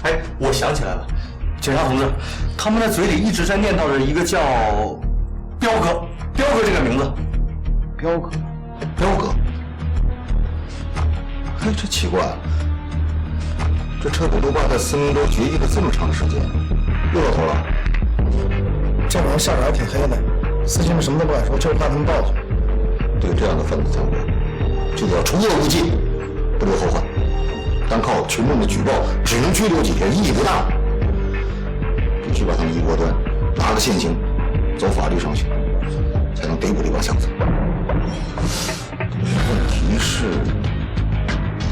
Speaker 8: 哎，我想起来了，警察同志，他们的嘴里一直在念叨着一个叫彪哥这个名字。
Speaker 5: 彪哥，嘿，这奇怪了，这彻底陆爸在思明州决议了这么长时间，又到头了。
Speaker 6: 这玩意儿下手还挺黑的，司机们什么都不敢说，就是怕他们报警。
Speaker 5: 对这样的分子参与，就要除恶务尽，不留后患。单靠群众的举报，只能拘留几天，意义不大。必须把他们一锅端，拿个现行，走法律程序，才能逮捕这帮小子。问题是，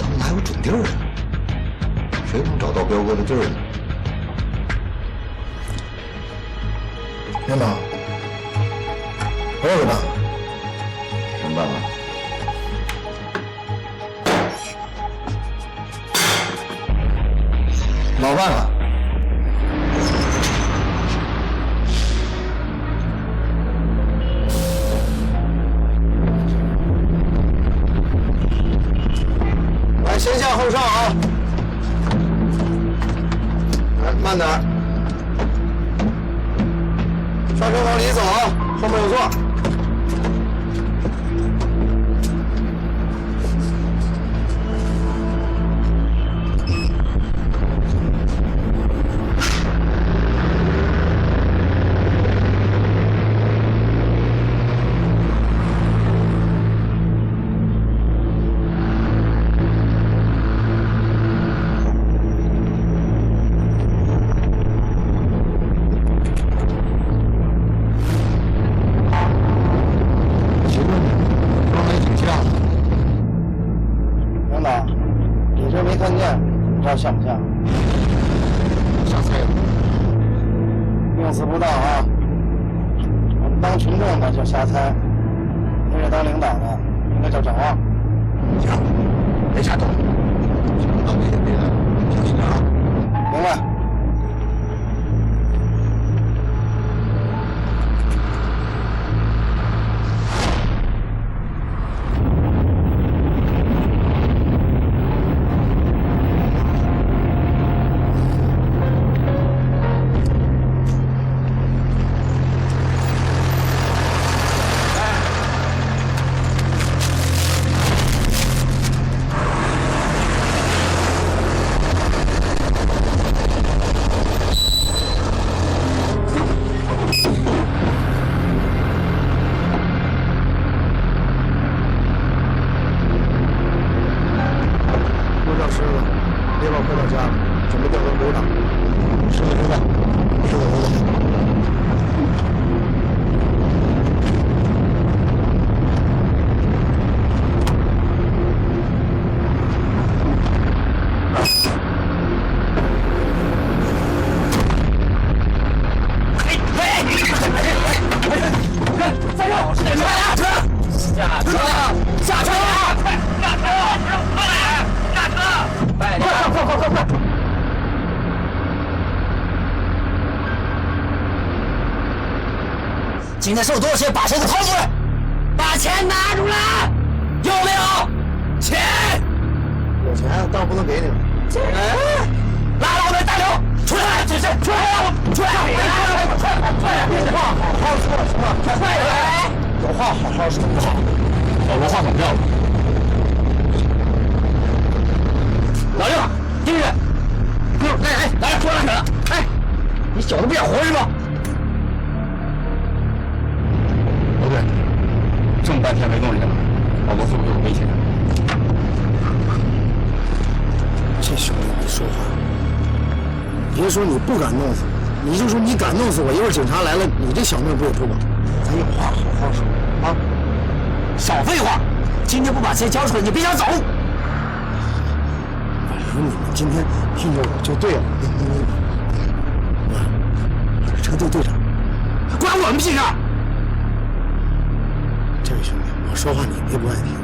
Speaker 5: 他们还有准地儿啊，谁能找到彪哥的地儿呢？
Speaker 6: 领导，我有个办法。
Speaker 5: 什么办法？
Speaker 6: 老办法。来，先下后上啊！来，慢点。上车往里走，后面有座。像不像？瞎猜的。用词不当啊！我们当群众的叫瞎猜，您是当领导的，应该叫展望。行，没啥动，想到别的别的，小心点啊！明白。
Speaker 11: 今天收多少钱？把车子掏出来，把钱拿出来，有没有？钱？
Speaker 6: 有钱，但我不能给你们。
Speaker 11: 钱？拉老子大刘，出来！出来！出来！出来！有话好好说，行吗？快点！有话好好说。不好，老罗话筒掉了。老六，盯着！来人，过来了！哎，你小子不想活是吧？不对，这么半天没动人了，老罗会不会有危险？
Speaker 6: 这兄弟没说话，别说你不敢弄死我，你就说你敢弄死我，一会儿警察来了，你这小命不也不保？咱有话好好说啊！
Speaker 11: 少废话！今天不把钱交出来，你别想走！
Speaker 6: 我说你们今天拼着我就对了，我是车队队长，
Speaker 11: 关我们屁事！
Speaker 6: 这位兄弟，我说话你别不爱听，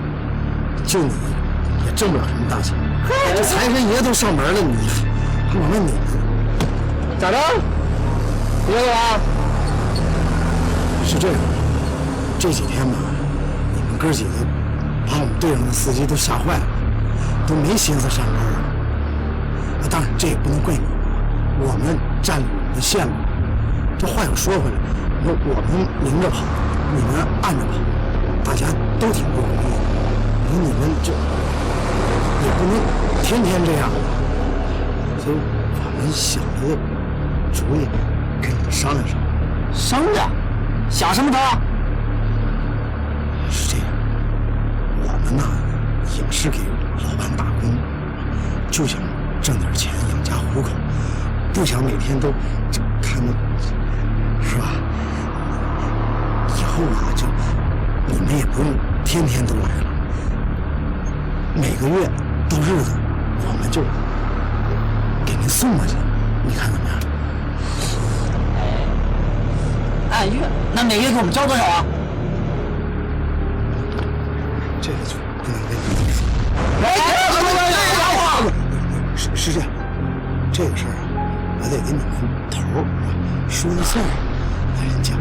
Speaker 6: 就你也挣不了什么大钱。这财神爷都上门了，你还我问你呢？咋着？别了啊？是这样，这几天吧，你们哥几个把我们队上的司机都吓坏了，都没心思上班了。当然，这也不能怪你，我们占了我们的线路。这话又说回来，我们明着跑，你们暗着跑。大家都挺不容易的，你们这也不能天天这样，所以我们想了个主意，跟你们商量商量。
Speaker 11: 商量？想什么头？
Speaker 6: 是这样，我们呐也是给老板打工，就想挣点钱养家糊口，不想每天都看到，是吧？以后啊就。你们也不用天天都来了，每个月到日子，我们就给您送过去，你看怎么样？
Speaker 11: 按月？那每月给我们交多少啊？
Speaker 6: 这个就不能跟你说。是这样，这个事儿啊，我得给你们头说了算，跟人讲。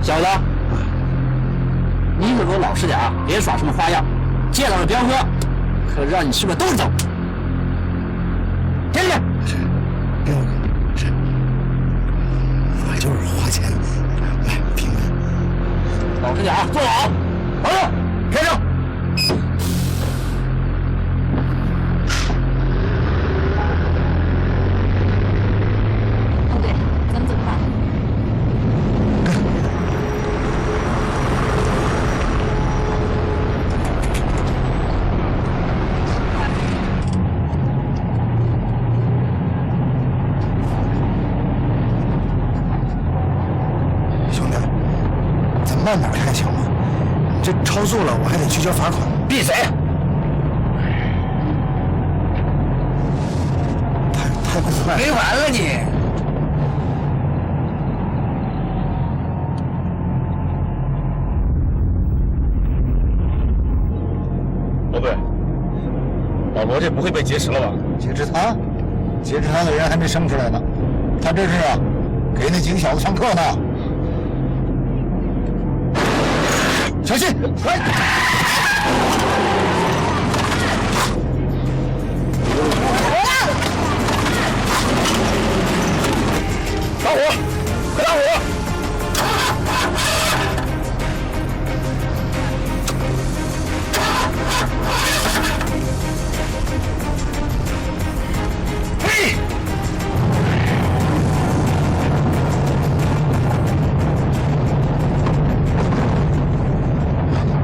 Speaker 11: 小子，你可给我老实点啊！别耍什么花样，见到了彪哥，可让你吃个兜着走。进去。
Speaker 6: 是，彪哥，是，我就是花钱。来，平安。
Speaker 11: 老实点啊，坐好。保证，开声。
Speaker 12: 哦对，咱们怎么办？
Speaker 6: 兄弟，咱慢点开行吗？你这超速了，我还得去交罚款。
Speaker 11: 闭嘴！
Speaker 6: 太快了！
Speaker 11: 没完了你！
Speaker 20: 老队，老罗这不会被劫持了吧？
Speaker 5: 劫持他？劫持他的人还没生出来呢，他这是给那几个小子上课呢。小心！来！
Speaker 20: 打火！快打火！
Speaker 11: 嘿！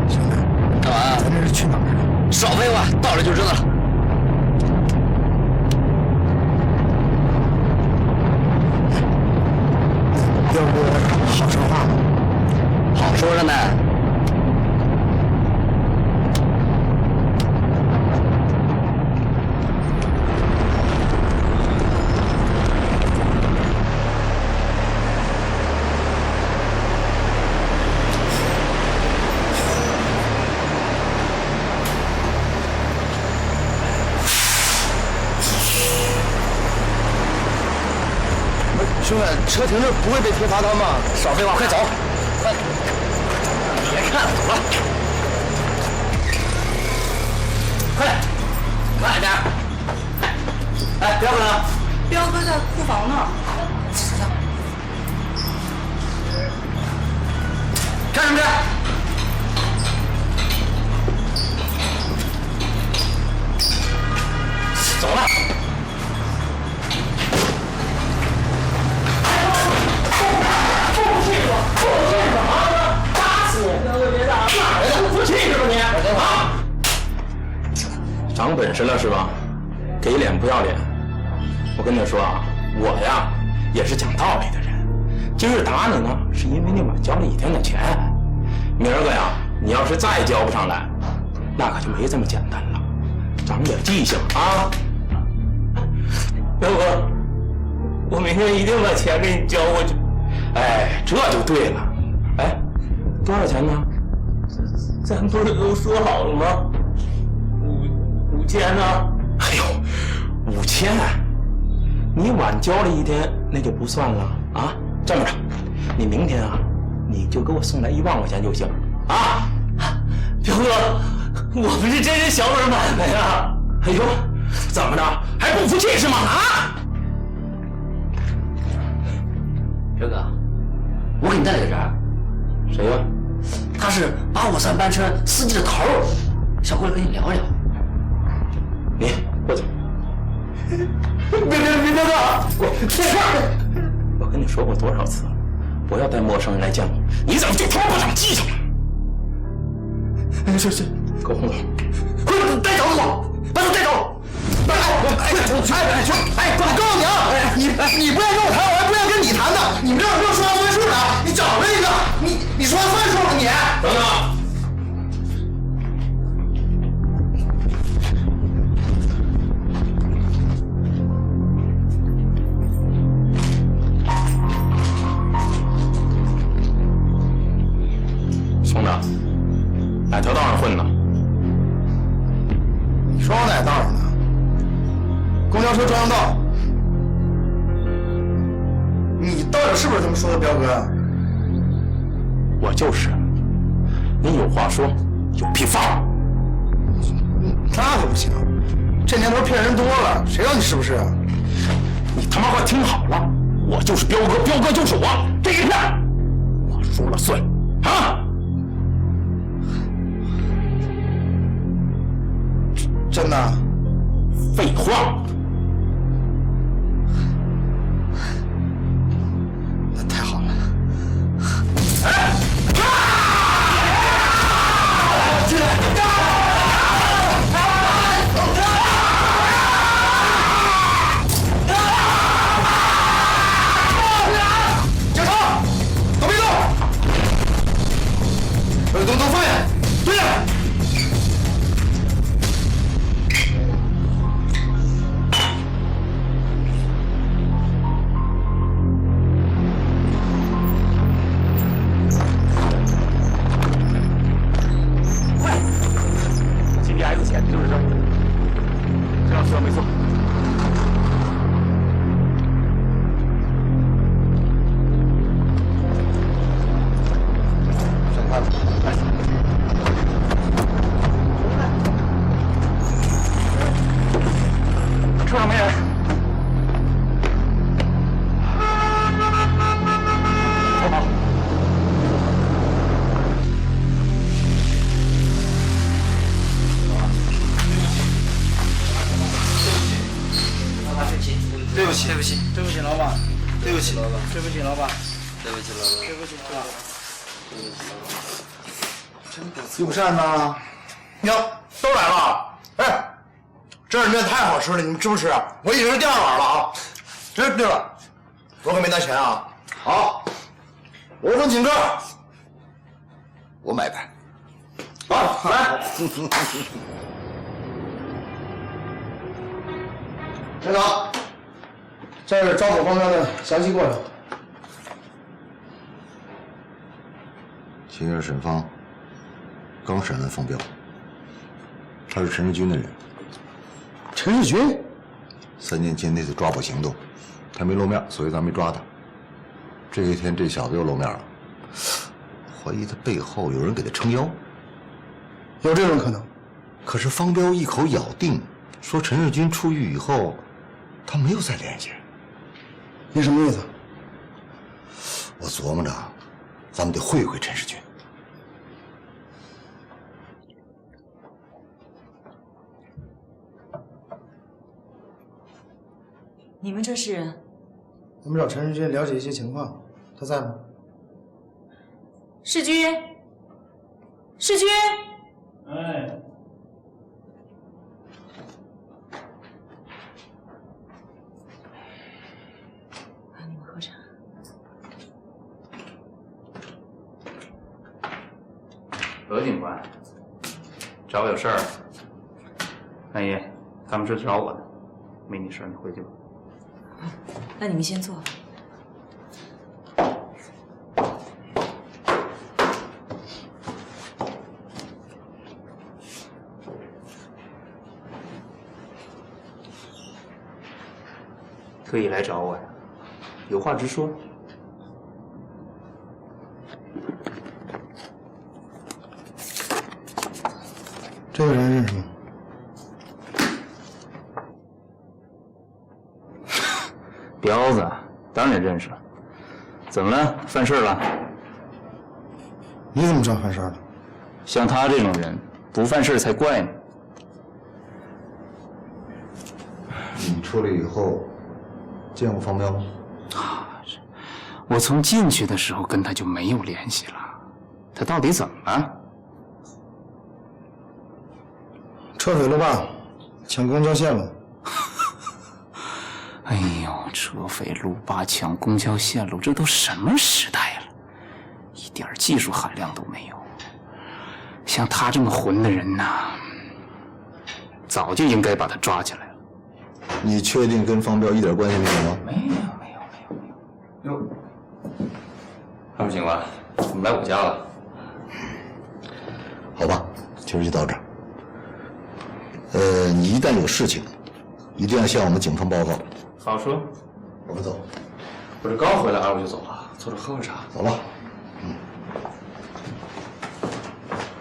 Speaker 6: 兄弟，
Speaker 11: 干嘛？
Speaker 6: 咱这是去哪儿啊？
Speaker 11: 少废话，到了就知道了。
Speaker 6: 彪哥好说话吗？
Speaker 11: 好说着呢。
Speaker 6: 兄弟，车停这不会被贴罚单吧？
Speaker 11: 少废话，快走！快！别看了，走了。快点，慢点。哎，彪哥呢？
Speaker 21: 彪哥在库房呢。
Speaker 11: 走。干什么去？走了。
Speaker 20: 长本事了是吧？给脸不要脸！我跟你说啊，我呀也是讲道理的人。今儿打你呢，是因为你晚交了1天的钱。明儿个呀，你要是再交不上来，那可就没这么简单了。长点记性啊！
Speaker 11: 彪哥，我明天一定把钱给你交过去。
Speaker 20: 哎，这就对了。哎，多少钱呢？
Speaker 11: 咱不是都说好了吗？5000呢？
Speaker 20: 哎呦，5000！你晚交了1天，那就不算了啊。这么着，你明天啊，你就给我送来1万块钱就行啊。
Speaker 11: 彪哥，我们是真是小本买卖呀！
Speaker 20: 哎呦，怎么着，还不服气是吗？啊！
Speaker 17: 彪哥，我给你带了个人。
Speaker 20: 谁呀？
Speaker 17: 他是853班车司机的头儿，想过来跟你聊聊。
Speaker 20: 你过去。
Speaker 11: 别哥，
Speaker 20: 我跟你说过多少次了，不要带陌生人来见我。你怎么就装不长记性？是，给我轰走！
Speaker 11: 快带走我，把他带走！
Speaker 6: 我告诉你啊，你不愿意跟我谈，我还不愿意跟你谈呢。你们这儿没有说话算数的，你找了一个，你说话算数吗你？
Speaker 20: 等等。兄弟，哪条道上混呢？
Speaker 6: 你说我哪道上呢？公交车专用道。你到底是不是这么说的，彪哥？
Speaker 20: 我就是。你有话说，有屁放。
Speaker 6: 那可不行，这年头骗人多了，谁让你是不是啊？
Speaker 18: 你他妈快听好了，我就是彪哥，彪哥就是我，这一片我说了算啊！
Speaker 6: 真的？
Speaker 18: 废话。
Speaker 6: 那太好了。
Speaker 18: 哎！进来！
Speaker 6: 警察，都别动！把东都放下，蹲下！GPS
Speaker 18: 显示就是这儿，这样说没错。
Speaker 6: 上班了，来。
Speaker 18: 车上没人。坐好。
Speaker 6: 对不起，对不起，对不起，老板，对不起，老板，对不起，老板，对不起，老板，对不起，老板，真不错。友善呐，哟，都来了，哎，这儿面太好吃了，你们吃不吃？我已经是第2碗了啊。对了，我可没拿钱啊。好，我说请客，我买单。好，来。领导。这是招股方面的详细过程。
Speaker 5: 今日审方刚审完方彪，他是陈世军的人。
Speaker 6: 陈世军
Speaker 5: ？3年前那次抓捕行动，他没露面，所以咱没抓他。这一天这小子又露面了，怀疑他背后有人给他撑腰。
Speaker 6: 有这种可能。
Speaker 5: 可是方彪一口咬定说陈世军出狱以后，他没有再联系。
Speaker 6: 你什么意思？
Speaker 5: 我琢磨着，咱们得会会陈世军。
Speaker 9: 你们这是？
Speaker 6: 我们找陈世军了解一些情况，他在吗？
Speaker 9: 世军，世军。
Speaker 18: 哎。
Speaker 9: 喝茶。
Speaker 20: 何警官，找我有事儿？半夜，他们是找我的，没你事儿，你回去吧。
Speaker 9: 那你们先坐。
Speaker 20: 特意来找我呀？有话直说。
Speaker 6: 这个人认识吗？
Speaker 20: 彪子，当然认识了。怎么了？犯事了？
Speaker 6: 你怎么知道犯事了？
Speaker 20: 像他这种人，不犯事才怪呢。
Speaker 5: 你出来以后，见过方彪吗？
Speaker 20: 我从进去的时候跟他就没有联系了，他到底怎么了？
Speaker 6: 车匪路霸，抢公交线路。
Speaker 20: 哎呦，车匪路霸抢公交线路，这都什么时代了，一点技术含量都没有。像他这么混的人呐，早就应该把他抓起来了。
Speaker 5: 你确定跟方彪一点关系没有吗？
Speaker 20: 没有。哟，二警官，怎么来我家了？
Speaker 5: 好吧，今儿就到这儿。你一旦有事情，一定要向我们警方报告。
Speaker 20: 好说。
Speaker 5: 我们走。
Speaker 20: 我这刚回来，二我就走了，坐着喝个茶。
Speaker 5: 走吧。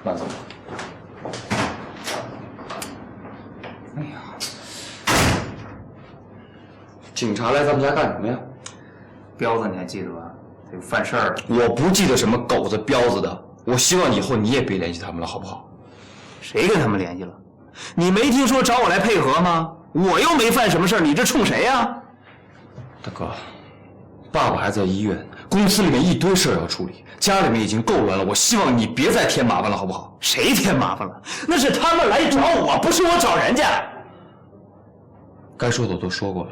Speaker 20: 慢走。
Speaker 3: 警察来咱们家干什么呀？
Speaker 4: 彪子你还记得吧？他有犯事儿了。
Speaker 3: 我不记得什么狗子、彪子的。我希望以后你也别联系他们了，好不好？
Speaker 4: 谁跟他们联系了？你没听说找我来配合吗？我又没犯什么事儿，你这冲谁呀？
Speaker 3: 大哥，爸爸还在医院，公司里面一堆事儿要处理，家里面已经够乱了。我希望你别再添麻烦了，好不好？
Speaker 4: 谁添麻烦了？那是他们来找我，不是我找人家。
Speaker 3: 该说的我都说过了，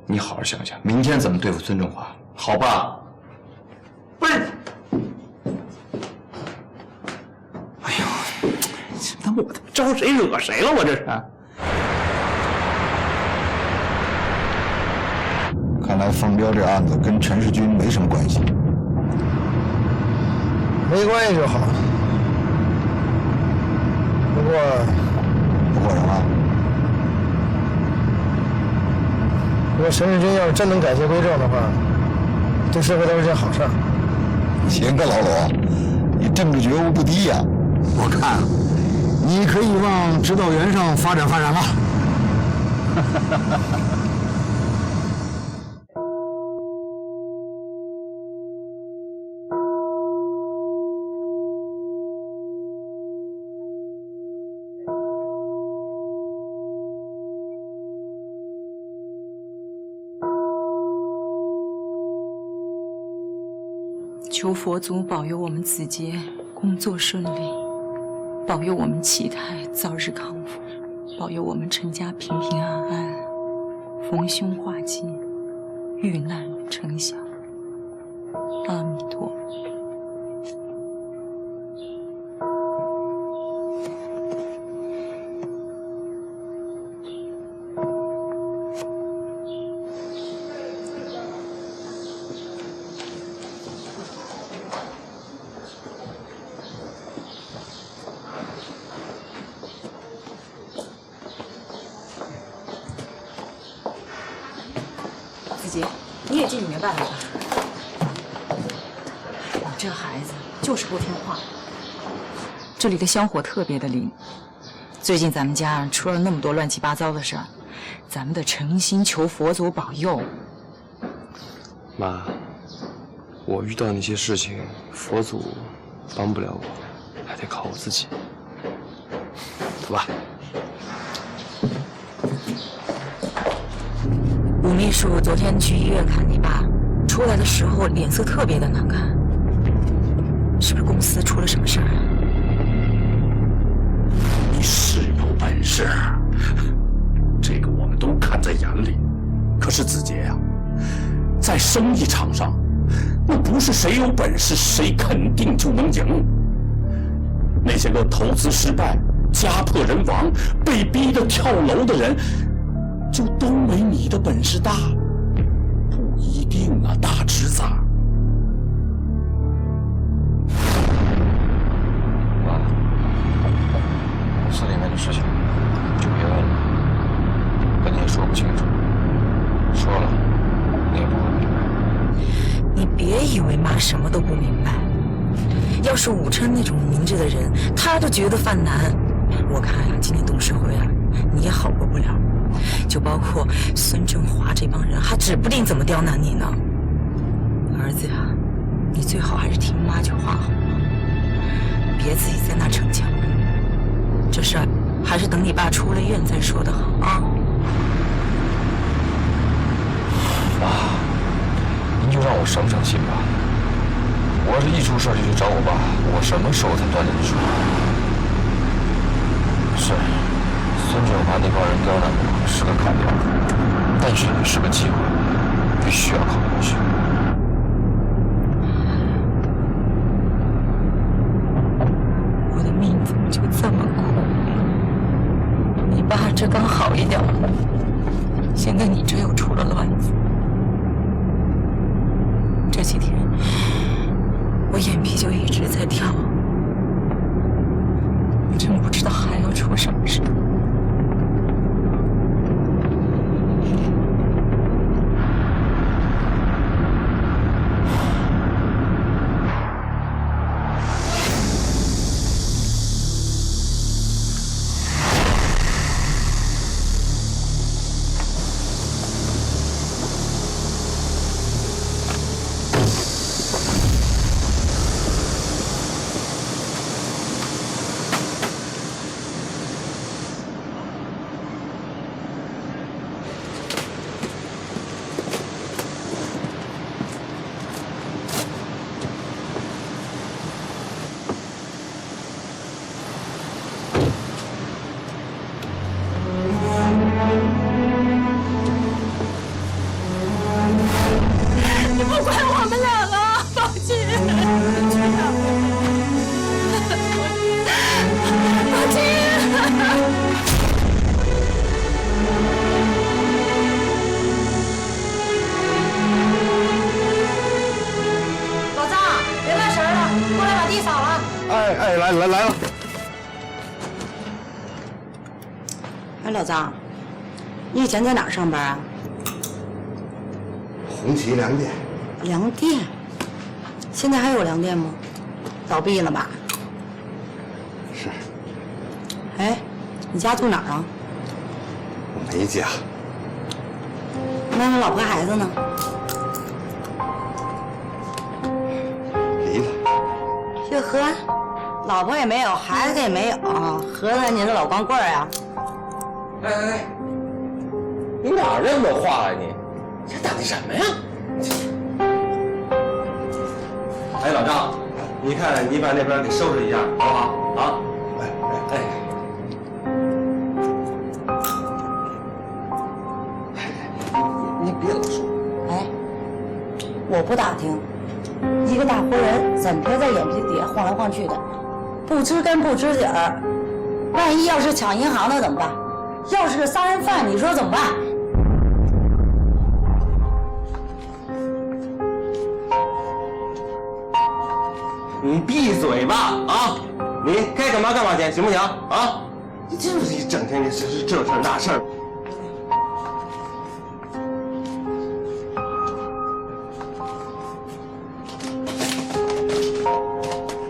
Speaker 3: 你好好想想，明天怎么对付孙正华，好吧？
Speaker 4: 不是，哎呦，那我招谁惹谁了？我这是。
Speaker 5: 看来方彪这案子跟陈世军没什么关系。
Speaker 6: 没关系就好。不过
Speaker 5: 什么？
Speaker 6: 如果陈世军要是真能改邪归正的话，对社会都是件好事儿。
Speaker 5: 行啊，老罗，你政治觉悟不低呀。我看你可以往指导员上发展了。
Speaker 9: 求佛祖保佑我们子杰工作顺利，保佑我们启泰早日康复，保佑我们陈家平平安安，逢凶化吉，遇难成祥。阿弥陀佛。子杰，你也进里面办了吧？我这孩子就是不听话。这里的香火特别的灵，最近咱们家出了那么多乱七八糟的事儿，咱们得诚心求佛祖保佑。
Speaker 3: 妈，我遇到那些事情，佛祖帮不了我，还得靠我自己。走吧。
Speaker 9: 吴秘书昨天去医院看你爸，出来的时候脸色特别的难看，是不是公司出了什么事儿？
Speaker 18: 你是有本事，这个我们都看在眼里。可是子杰呀，在生意场上，那不是谁有本事谁肯定就能赢。那些个投资失败、家破人亡、被逼得跳楼的人，就都没你的本事大，不一定啊，大侄子。
Speaker 3: 妈，公司里面的事情就别问了，跟你也说不清楚，说了你也不会明白。
Speaker 9: 你别以为妈什么都不明白，要是武琛那种明智的人，他都觉得犯难。我看呀，今天董事会啊，你也好过不了。就包括孙振华这帮人，还指不定怎么刁难你呢。儿子呀，你最好还是听妈句话好吗？别自己在那逞强。这事儿还是等你爸出了院再说的好啊。
Speaker 3: 妈，您就让我省省心吧。我要是一出事就去找我爸，我什么时候才断你的手？是。孙振华那帮人刁难我是个坎点，但是也是个机会，必须要考过去。
Speaker 9: 我的命怎么就这么苦呢？你爸这刚好一点，现在你这又出了乱子。这几天我眼皮就一直在跳，我真不知道还要出什么事。
Speaker 10: 来了。
Speaker 21: 哎，老张，你以前在哪儿上班啊？
Speaker 10: 红旗粮店。
Speaker 21: 粮店？现在还有粮店吗？倒闭了吧？
Speaker 10: 是。
Speaker 21: 哎，你家住哪儿啊？
Speaker 10: 我没家。
Speaker 21: 那你老婆孩子呢？
Speaker 10: 离了。
Speaker 21: 哟呵，老婆也没有，孩子也没有，合着你是老光棍啊？
Speaker 8: 哎，你哪那么多话呀你？这打的什么呀？哎，老张，你看你把那边给收拾一下，好不好？啊？哎。你别老说。
Speaker 21: 哎，我不打听，一个大活人整天在眼皮底下晃来晃去的，不知根不知底儿，万一要是抢银行的怎么办？要是个杀人犯，你说怎么办？
Speaker 8: 你闭嘴吧啊！你该干嘛干嘛去，行不行啊？你就是一整天的这事儿那事儿。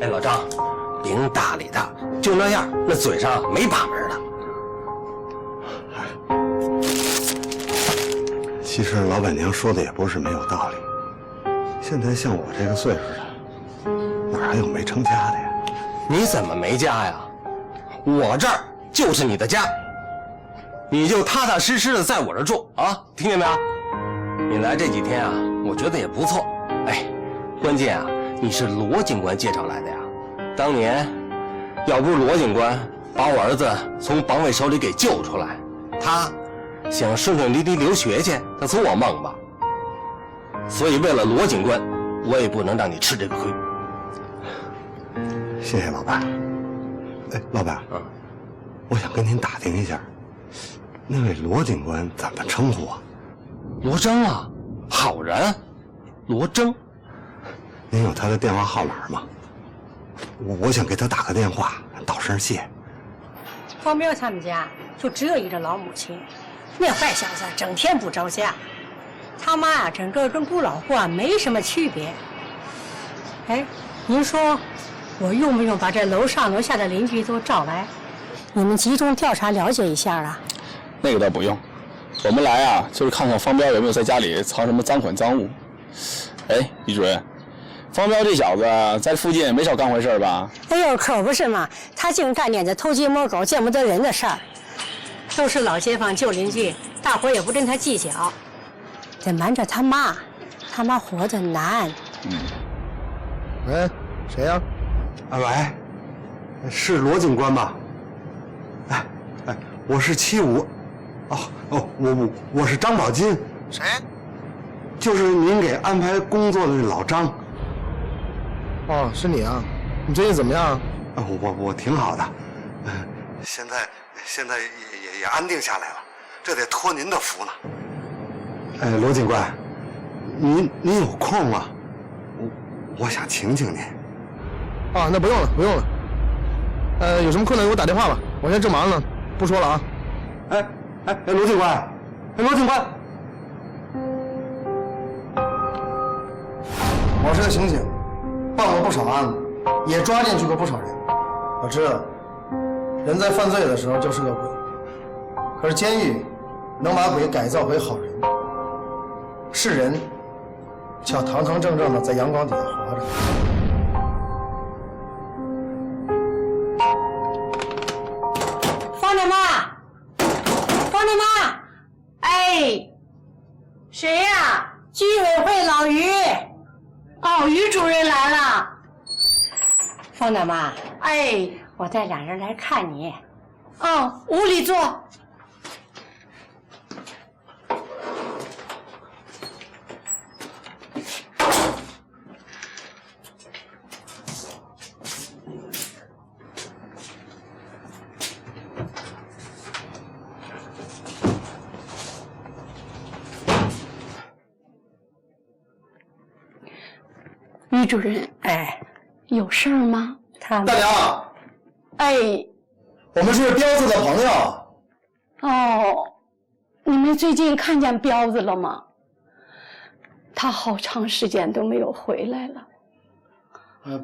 Speaker 8: 哎，老张，别搭理他，就那样，那嘴上没把门的。
Speaker 10: 其实老板娘说的也不是没有道理。现在像我这个岁数的，哪还有没成家的呀？
Speaker 8: 你怎么没家呀？我这儿就是你的家，你就踏踏实实的在我这儿住啊，听见没有？你来这几天啊，我觉得也不错。哎，关键啊，你是罗警官介绍来的呀。当年要不是罗警官把我儿子从绑匪手里给救出来，他想顺顺利利留学去，那做梦吧。所以为了罗警官，我也不能让你吃这个亏。
Speaker 10: 谢谢老板。哎，老板，我想跟您打听一下，那位罗警官怎么称呼啊？
Speaker 8: 罗征啊，好人，罗征。
Speaker 10: 您有他的电话号码吗？我想给他打个电话，道声谢。
Speaker 2: 方彪他们家就只有一个老母亲，那坏小子整天不着家，他妈呀，整个跟不老货没什么区别。哎，您说我用不用把这楼上楼下的邻居都找来，你们集中调查了解一下啊？
Speaker 14: 那个倒不用，我们来啊，就是看看方彪有没有在家里藏什么赃款赃物。哎，李主任，方彪这小子在附近没少干坏事吧？
Speaker 2: 哎呦，可不是嘛，他净干点子偷鸡摸狗、见不得人的事儿，都是老街坊旧邻居，大伙也不跟他计较。得瞒着他妈，他妈活着难。
Speaker 10: 喂，谁呀？喂，是罗警官吧？哎，我是75。我是张宝金。
Speaker 6: 谁？
Speaker 10: 就是您给安排工作的那老张。
Speaker 6: 哦，是你啊？你最近怎么样？
Speaker 10: 我挺好的，现在也安定下来了，这得托您的福呢。哎，罗警官，您有空吗？我想请您。
Speaker 6: 啊，那不用了。有什么困难给我打电话吧，我现在正忙呢，不说了啊。
Speaker 10: 哎，罗警官，
Speaker 6: 我是个刑警，办过不少案子，也抓进去过不少人。我知道，人在犯罪的时候就是个鬼，可是监狱能把鬼改造回好人，是人却要堂堂正正的在阳光底下活着。
Speaker 2: 方大妈，哎，谁呀？居委会老于。哦，于主任来了。方大妈，哎，我带俩人来看你。哦，屋里坐。
Speaker 16: 于主任，哎，有事儿吗？
Speaker 6: 大娘，
Speaker 2: 哎，
Speaker 6: 我们是彪子的朋友。
Speaker 2: 哦，你们最近看见彪子了吗？他好长时间都没有回来了。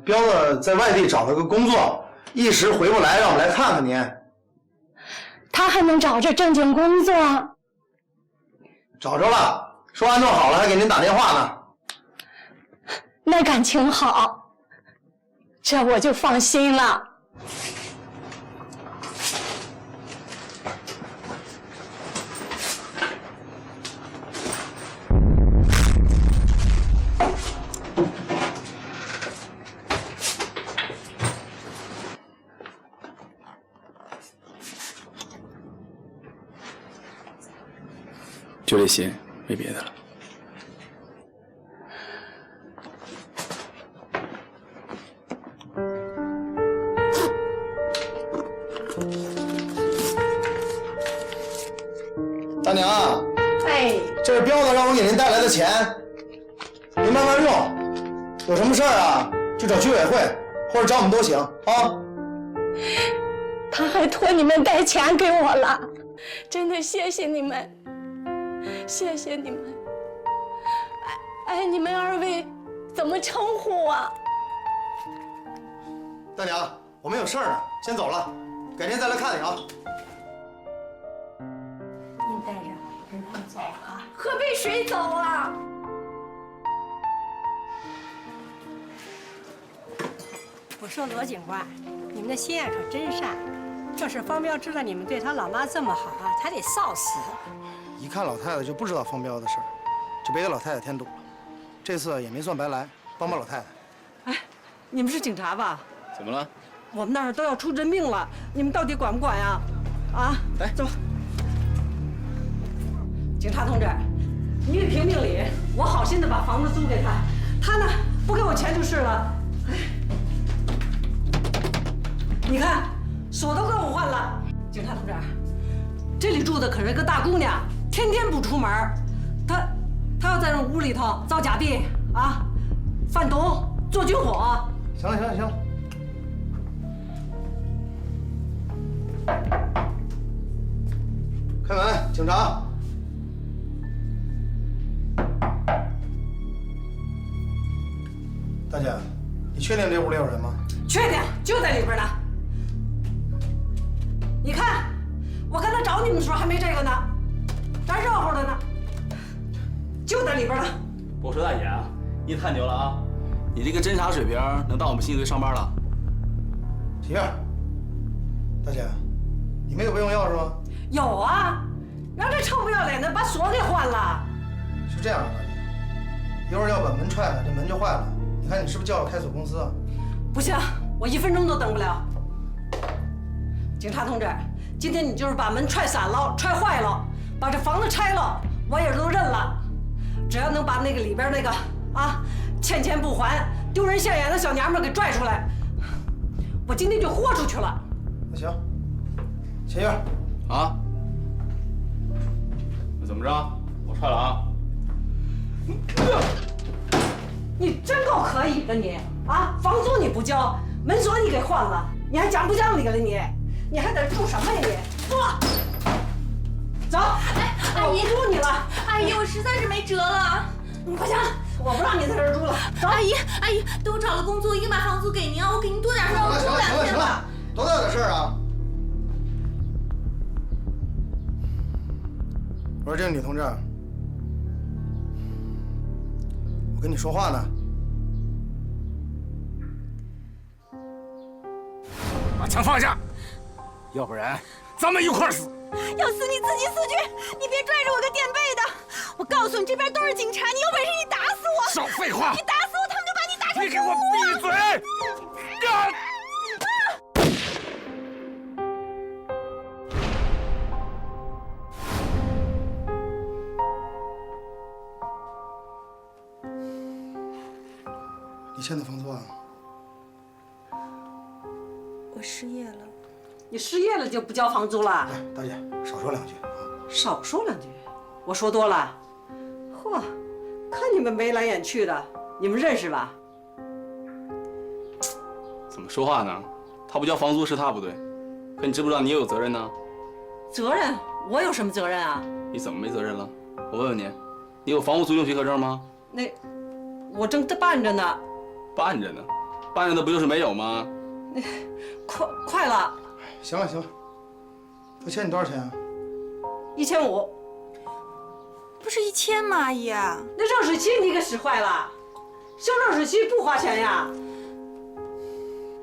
Speaker 6: 彪子在外地找了个工作，一时回不来，让我们来看看您。
Speaker 2: 他还能找着正经工作？
Speaker 6: 找着了，说安顿好了，还给您打电话呢。
Speaker 2: 那感情好，这我就放心了。
Speaker 11: 就这些，没别的了。
Speaker 6: 大娘，
Speaker 2: 哎，
Speaker 6: 这是彪子让我给您带来的钱，您慢慢用。有什么事儿啊，就找居委会或者找我们都行啊。
Speaker 2: 他还托你们带钱给我了，真的谢谢你们。谢谢你们。哎，你们二位怎么称呼啊？
Speaker 6: 大娘，我们有事儿呢，先走了，改天再来看你啊。
Speaker 2: 你带着跟他们走啊，喝杯水走啊。我说罗警官，你们的心眼可真善。要是方彪知道你们对他老妈这么好啊，他得臊死。
Speaker 6: 一看老太太就不知道方彪的事儿，就别给老太太添堵了。这次也没算白来，帮帮老太太。
Speaker 13: 哎，你们是警察吧？
Speaker 7: 怎么了？
Speaker 13: 我们那儿都要出人命了，你们到底管不管呀？啊，来，走。警察同志，你给评评理，我好心的把房子租给他，他呢不给我钱就是了。哎，你看锁都给我换了。警察同志，这里住的可是个大姑娘，天天不出门，她要在这屋里头造假币啊，贩毒、做军火。
Speaker 6: 行了行了行了。开门，警察。大姐，你确定这屋里有人吗？
Speaker 13: 确定，就在里边呢。你看，我刚才找你们的时候还没这个呢，这热乎的呢，就在里边呢。
Speaker 7: 我说大姐啊，你太牛了啊！你这个侦查水平能到我们刑警队上班了。
Speaker 6: 媳妇儿，大姐，你没有备用钥匙吗？
Speaker 13: 有啊，让这臭不要脸的把锁给换了。
Speaker 6: 是这样的，大姐，一会儿要把门踹开，这门就坏了。你看你是不是叫了开锁公司啊？
Speaker 13: 不行，我1分钟都等不了。警察同志，今天你就是把门踹散了、踹坏了，把这房子拆了，我也都认了。只要能把那个里边那个啊欠钱不还、丢人现眼的小娘们给拽出来，我今天就豁出去了。
Speaker 6: 那行，秦月
Speaker 7: 啊，那怎么着？我踹了啊！
Speaker 13: 你真够可以的你啊！房租你不交，门锁你给换了，你还讲不讲理了你？你还在这住什么呀你？坐，走！
Speaker 16: 哎，阿姨，
Speaker 13: 我不住你了。
Speaker 16: 阿姨，我实在是没辙了。
Speaker 13: 不行，我不让你在这儿住了。走，
Speaker 16: 阿姨，等我找了工作，我一定把房租给您啊！我给您多点，让我住2天吧。
Speaker 6: 多大点事儿啊！我说这个女同志，我跟你说话呢。
Speaker 18: 把枪放下，要不然咱们一块儿死。
Speaker 22: 要死你自己死去，你别拽着我个垫背的。我告诉你，这边都是警察，你有本事你打死我！
Speaker 18: 少废话！
Speaker 22: 你打死我，他们就把你打成
Speaker 18: 你给我闭嘴！
Speaker 6: 你欠的房租啊？
Speaker 22: 我失业了。
Speaker 13: 你失业了就不交房租了？
Speaker 6: 大姐，少说2句。
Speaker 13: 少说2句，我说多了。嚯，看你们眉来眼去的，你们认识吧？
Speaker 7: 怎么说话呢？他不交房租是他不对，可你知不知道你也有责任呢？
Speaker 13: 责任？我有什么责任啊？
Speaker 7: 你怎么没责任了？我问问你，你有房屋租用许可证吗？
Speaker 13: 那我正办着呢。
Speaker 7: 办着呢，办着的不就是没有吗？
Speaker 13: 那快了。
Speaker 6: 行了，我欠你多少钱啊
Speaker 13: ？1500。
Speaker 22: 不是1000吗，阿姨？
Speaker 13: 那热水器你给使坏了，修热水器不花钱呀？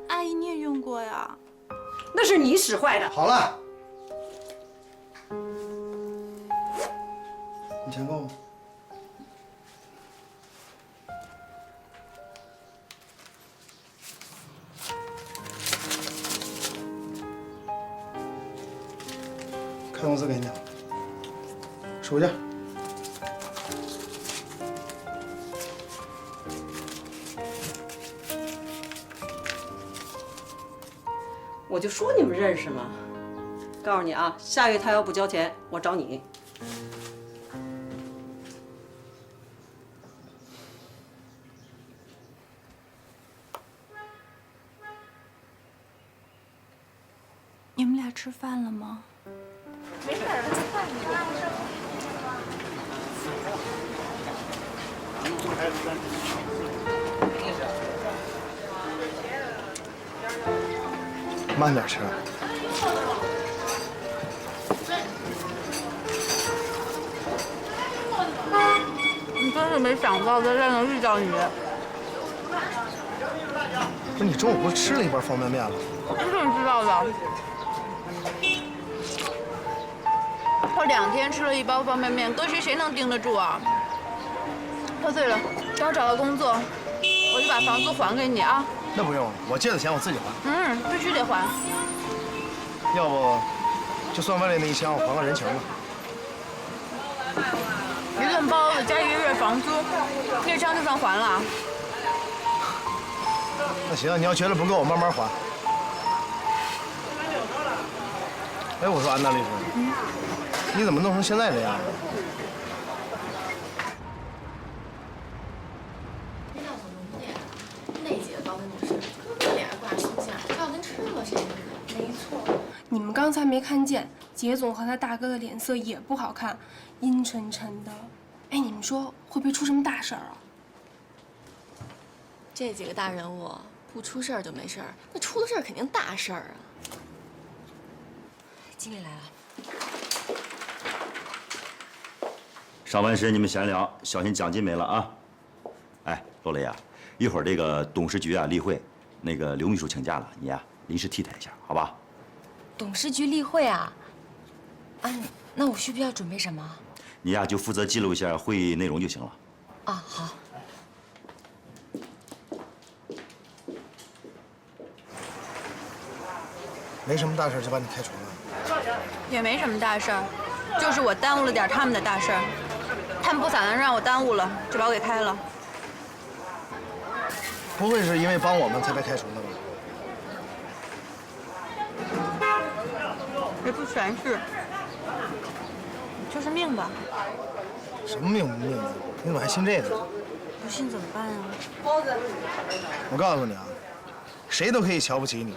Speaker 22: 阿姨，你也用过呀？
Speaker 13: 那是你使坏的。
Speaker 6: 好了，你钱够吗？开工资给你了，数去。
Speaker 13: 我就说你们认识嘛。告诉你啊，下月他要不交钱，我找你。
Speaker 22: 你们俩吃饭了吗？
Speaker 16: 没事，吃饭呢。
Speaker 6: 慢点吃。
Speaker 22: 你真是没想到在这能遇到你。
Speaker 6: 不是你中午不是吃了一包方便面了？
Speaker 22: 我怎么知道的？我2天吃了1包方便面，搁谁能盯得住啊？哦对了，等我找到工作，我就把房租还给你啊。
Speaker 6: 那不用，我借的钱我自己还。
Speaker 22: 必须得还。
Speaker 6: 要不，就算为了那1箱，我还个人情吧。
Speaker 22: 1顿包子加1个月房租，那张就算还了。
Speaker 6: 那行，你要觉得不够，我慢慢还。哎，我说安娜律师，你怎么弄成现在这样？
Speaker 16: 那几个高跟女士，这脸挂形象，这要跟吃了谁似的。没错，你们刚才没看见，杰总和他大哥的脸色也不好看，阴沉沉的。哎，你们说会不会出什么大事儿啊？
Speaker 1: 这几个大人物不出事儿就没事儿，那出了事儿肯定大事儿啊。
Speaker 21: 经理来了。
Speaker 19: 上班时间你们闲聊，小心奖金没了啊！哎，罗雷呀，一会儿这个董事局啊例会，那个刘秘书请假了，你呀临时替他一下，好吧？
Speaker 21: 董事局例会啊？啊，那我需不需要准备什么？
Speaker 19: 你呀就负责记录一下会议内容就行了。
Speaker 21: 啊，好。
Speaker 6: 没什么大事就把你开除了？
Speaker 22: 也没什么大事儿，就是我耽误了点他们的大事儿，他们不咋能让我耽误了，就把我给开了。
Speaker 6: 不会是因为帮我们才被开除的吧？
Speaker 22: 也不全是，就是命吧。
Speaker 6: 什么命不命的？你怎么还信这个？
Speaker 22: 不信怎么办啊？
Speaker 6: 我告诉你啊，谁都可以瞧不起你，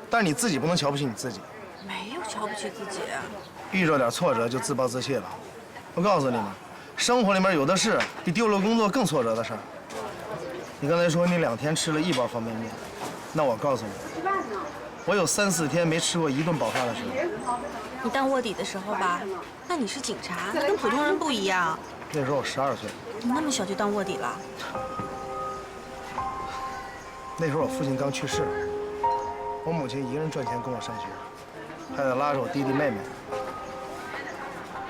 Speaker 6: 但是你自己不能瞧不起你自己。
Speaker 22: 没有瞧不起自己。
Speaker 6: 遇着点挫折就自暴自弃了。我告诉你们，生活里面有的是比丢了工作更挫折的事儿。你刚才说你2天吃了1包方便面，那我告诉你，我有3、4天没吃过1顿饱饭的时候。
Speaker 22: 你当卧底的时候吧，那你是警察，跟普通人不一样。
Speaker 6: 那时候我12岁。
Speaker 22: 你那么小就当卧底了？
Speaker 6: 那时候我父亲刚去世，我母亲一个人赚钱供我上学，还得拉着我弟弟妹妹。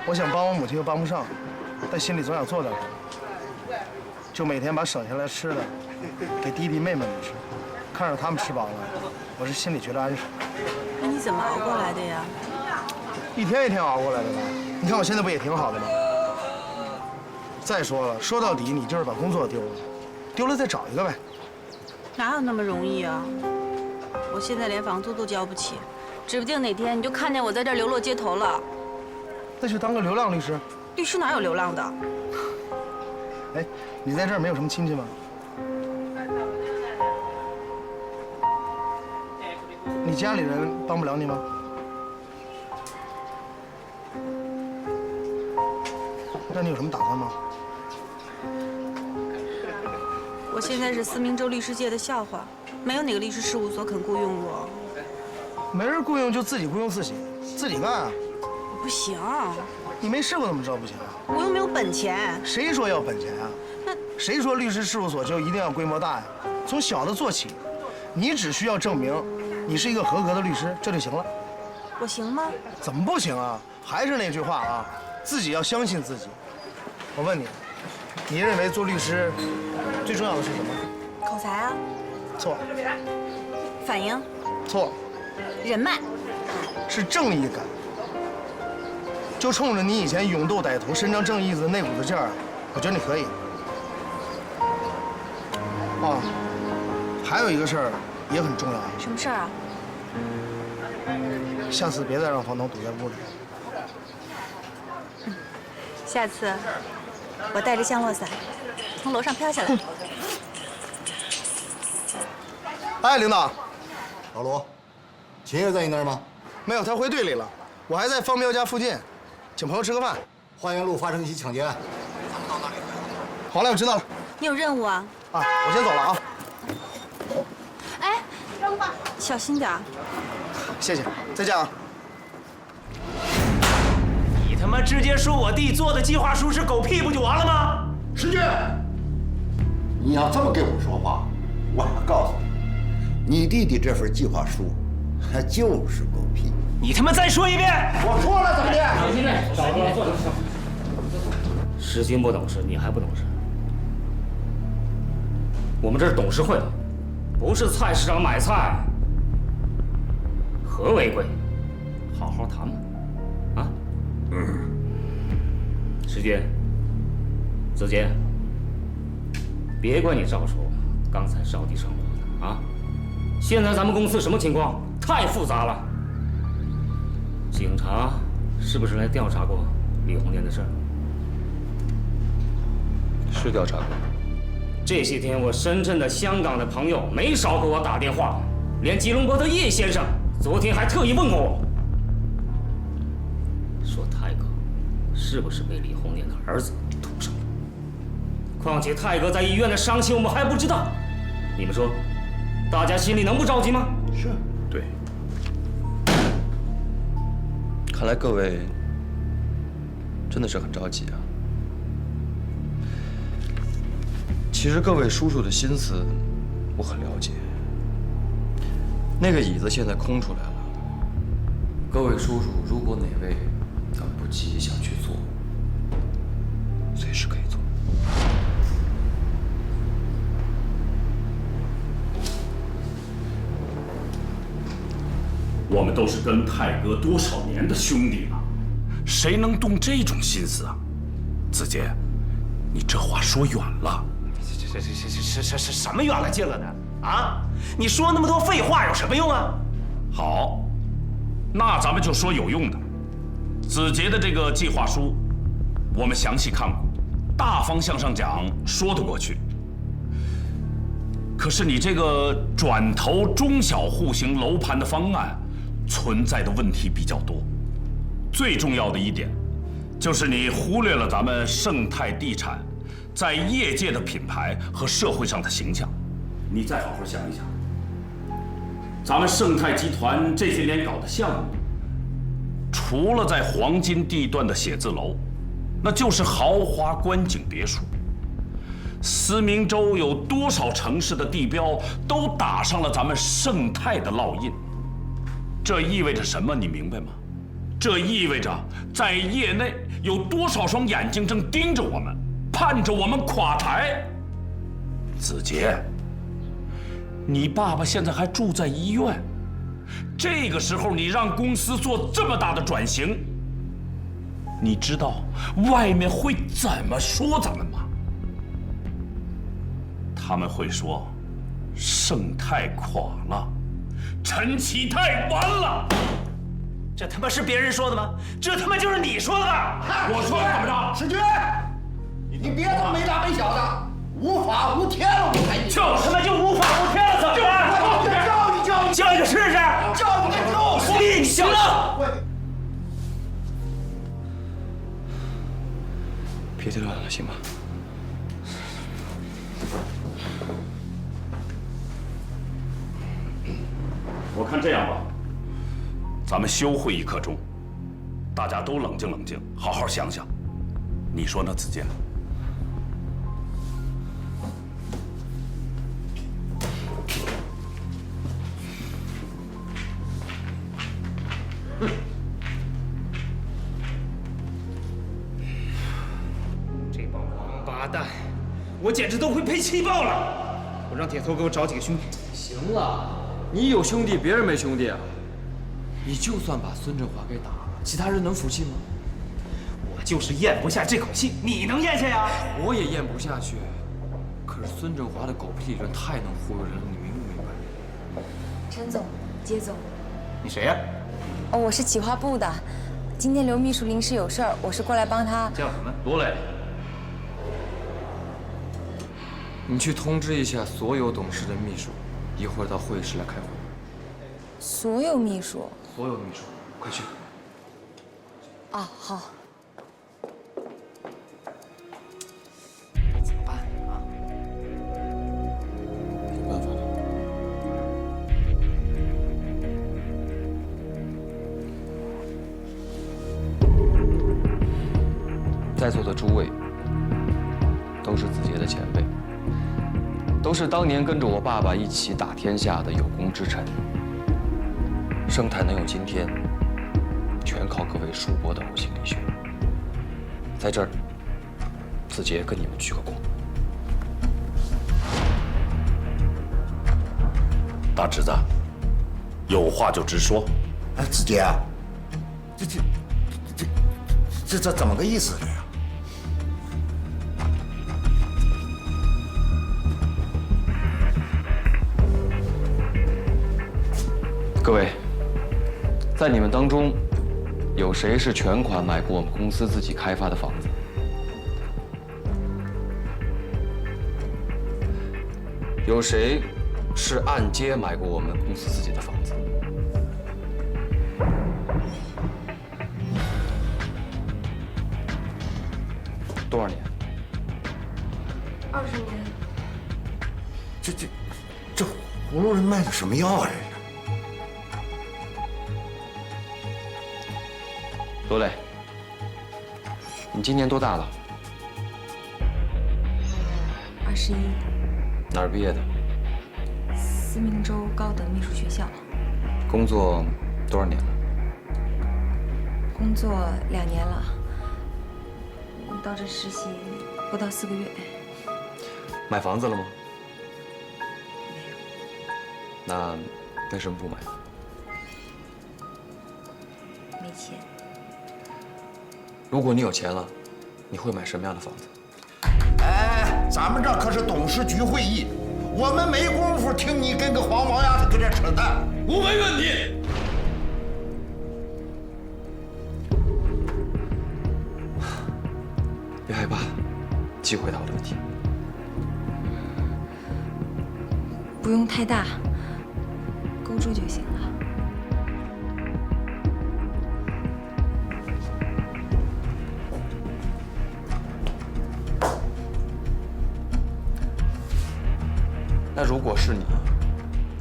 Speaker 6: 我想帮我母亲又帮不上，但心里总想做点什么，就每天把省下来吃的给弟弟妹妹们吃，看着他们吃饱了，我是心里觉得安实。
Speaker 22: 那你怎么熬过来的呀？
Speaker 6: 一天一天熬过来的吧。你看我现在不也挺好的吗？再说了，说到底你就是把工作丢了，丢了再找一个呗。
Speaker 22: 哪有那么容易啊？我现在连房租都交不起，指不定哪天你就看见我在这儿流落街头了。
Speaker 6: 那就当个流浪律师。
Speaker 22: 律师哪有流浪的？
Speaker 6: 哎，你在这儿没有什么亲戚吗？你家里人帮不了你吗？那你有什么打算吗？
Speaker 12: 我现在是思明州律师界的笑话，没有哪个律师事务所肯雇佣我。
Speaker 6: 没人雇佣就自己雇佣自己，自己干啊！
Speaker 12: 不行，
Speaker 6: 你没试过怎么知道不行啊？
Speaker 12: 我又没有本钱。
Speaker 6: 谁说要本钱啊？谁说律师事务所就一定要规模大呀？从小的做起，你只需要证明你是一个合格的律师，这就行了。
Speaker 12: 我行吗？
Speaker 6: 怎么不行啊？还是那句话啊，自己要相信自己。我问你，你认为做律师最重要的是什么？
Speaker 12: 口才啊。
Speaker 6: 错。
Speaker 12: 反应。
Speaker 6: 错。
Speaker 12: 人脉。
Speaker 6: 是正义感。就冲着你以前勇斗歹徒、伸张正义的那股子劲儿，我觉得你可以。哦，还有一个事儿也很重要。
Speaker 12: 什么事儿啊？
Speaker 6: 下次别再让房东堵在屋里。
Speaker 12: 下次我带着降落伞从楼上飘下来。
Speaker 6: 哎，领导，
Speaker 5: 老罗，秦叶在你那儿吗？
Speaker 6: 没有，他回队里了。我还在方彪家附近，请朋友吃个饭。
Speaker 5: 花园路发生一起抢劫案，
Speaker 6: 咱们到那里。好嘞，我知道了。
Speaker 12: 你有任务啊？
Speaker 6: 啊，我先走了啊。
Speaker 12: 哎，扔吧，小心点儿。
Speaker 6: 谢谢，再见啊。
Speaker 4: 你他妈直接说我弟做的计划书是狗屁不就完了吗？
Speaker 5: 石俊，你要这么跟我说话，我要告诉你，你弟弟这份计划书，它就是狗屁。
Speaker 4: 你他妈再说一遍！
Speaker 5: 我说了怎么的？
Speaker 11: 现在少哥坐着。石军不懂事，你还不懂事？我们这是董事会，不是菜市场买菜。何为贵？好好谈嘛。啊？石军，子杰，别怪你赵叔刚才烧地上火的啊！现在咱们公司什么情况？太复杂了。警察是不是来调查过李红莲的事儿？
Speaker 3: 是调查过。
Speaker 11: 这些天我深圳的、香港的朋友没少给我打电话，连吉隆坡的叶先生昨天还特意问过我，说泰哥是不是被李红莲的儿子屠杀了？况且泰哥在医院的伤情我们还不知道，你们说，大家心里能不着急吗？
Speaker 5: 是，
Speaker 3: 对。看来各位真的是很着急啊。其实各位叔叔的心思我很了解。那个椅子现在空出来了，各位叔叔如果哪位等不及想去坐，随时可以坐。
Speaker 18: 我们都是跟泰哥多少年的兄弟了，谁能动这种心思啊？子杰，你这话说远了。
Speaker 4: 什么远了近了的啊？你说那么多废话有什么用啊？
Speaker 18: 好，那咱们就说有用的。子杰的这个计划书，我们详细看过，大方向上讲说得过去。可是你这个转投中小户型楼盘的方案，存在的问题比较多。最重要的一点，就是你忽略了咱们盛泰地产在业界的品牌和社会上的形象。你再好好想一想，咱们盛泰集团这些年搞的项目，除了在黄金地段的写字楼，那就是豪华观景别墅。思明州有多少城市的地标都打上了咱们盛泰的烙印，这意味着什么？你明白吗？这意味着在业内有多少双眼睛正盯着我们，盼着我们垮台。子杰，你爸爸现在还住在医院，这个时候你让公司做这么大的转型，你知道外面会怎么说咱们吗？他们会说盛泰垮了，陈启泰完了。
Speaker 4: 这他妈是别人说的吗？这他妈就是你说的吧？
Speaker 18: 我说怎么着？
Speaker 5: 石军，你别他妈没大没小的，无法无天了，我才你
Speaker 4: 就他妈就无法无天了，怎么着？
Speaker 5: 教育你，
Speaker 4: 教育个试试！
Speaker 5: 教
Speaker 3: 行吗？
Speaker 18: 我看这样吧，咱们休会1刻钟，大家都冷静冷静，好好想想。你说呢，子健？
Speaker 4: 这帮王八蛋，我简直都快配气爆了！我让铁头给我找几个兄弟。
Speaker 3: 行了，你有兄弟，别人没兄弟啊！你就算把孙振华给打了，其他人能服气吗？
Speaker 4: 我就是咽不下这口气，你能咽下呀？
Speaker 3: 我也咽不下去。可是孙振华的狗屁理论太能忽悠人了，你明不明白？
Speaker 15: 陈总，杰总，
Speaker 4: 你谁呀？
Speaker 15: 哦，我是企划部的。今天刘秘书临时有事儿，我是过来帮他。
Speaker 4: 叫什么？
Speaker 3: 罗磊。你去通知一下所有董事的秘书，一会儿到会议室来开会。
Speaker 15: 所有秘书。
Speaker 3: 所有秘书，快去。
Speaker 15: 啊，好。
Speaker 4: 怎么办啊？
Speaker 3: 没办法了。在座的诸位都是子杰的前辈，都是当年跟着我爸爸一起打天下的有功之臣。盛泰能有今天，全靠各位叔伯的呕心沥血。在这儿，子杰跟你们鞠个躬。
Speaker 18: 大侄子，有话就直说。
Speaker 5: 哎，子杰啊，这怎么个意思这呀？
Speaker 3: 各位，在你们当中，有谁是全款买过我们公司自己开发的房子？有谁是按揭买过我们公司自己的房子？多少年
Speaker 15: 20年。
Speaker 5: 这葫芦人卖的什么药啊？这是？
Speaker 3: 罗磊，你今年多大了
Speaker 15: 21。
Speaker 3: 哪儿毕业的？
Speaker 15: 思明州高等秘书学校。
Speaker 3: 工作多少年了？
Speaker 15: 工作2年了。到这实习不到4个月。
Speaker 3: 买房子了吗？没有。那为什么不买？
Speaker 15: 没钱。
Speaker 3: 如果你有钱了，你会买什么样的房子？
Speaker 5: 哎，咱们这可是董事局会议，我们没工夫听你跟个黄毛丫头跟这扯淡。
Speaker 18: 我没问题。
Speaker 3: 别害怕，继续回答我的问题。
Speaker 15: 不用太大，够住就行了。
Speaker 3: 那如果是你，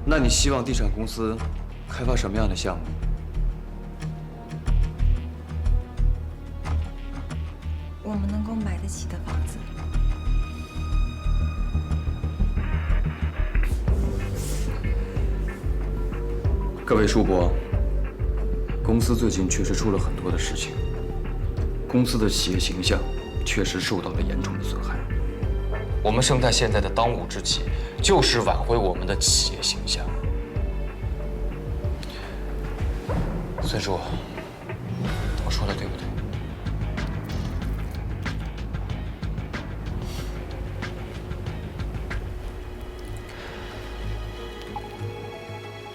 Speaker 3: 那你希望地产公司开发什么样的项目？
Speaker 15: 我们能够买得起的房子。
Speaker 3: 各位叔伯，公司最近确实出了很多的事情，公司的企业形象确实受到了严重的损害。我们盛泰现在的当务之急就是挽回我们的企业形象。孙叔，我说的对不对？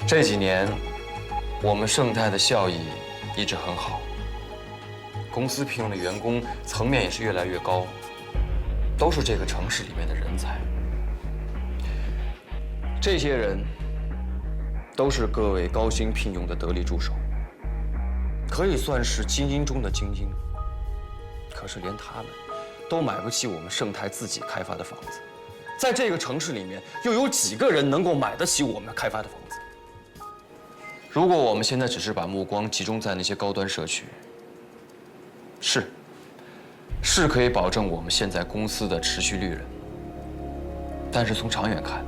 Speaker 3: 这几年，我们盛泰的效益一直很好，公司聘用的员工层面也是越来越高，都是这个城市里面的人才。这些人都是各位高薪聘用的得力助手，可以算是精英中的精英。可是连他们都买不起我们盛泰自己开发的房子，在这个城市里面，又有几个人能够买得起我们开发的房子？如果我们现在只是把目光集中在那些高端社区，是可以保证我们现在公司的持续利润，但是从长远看，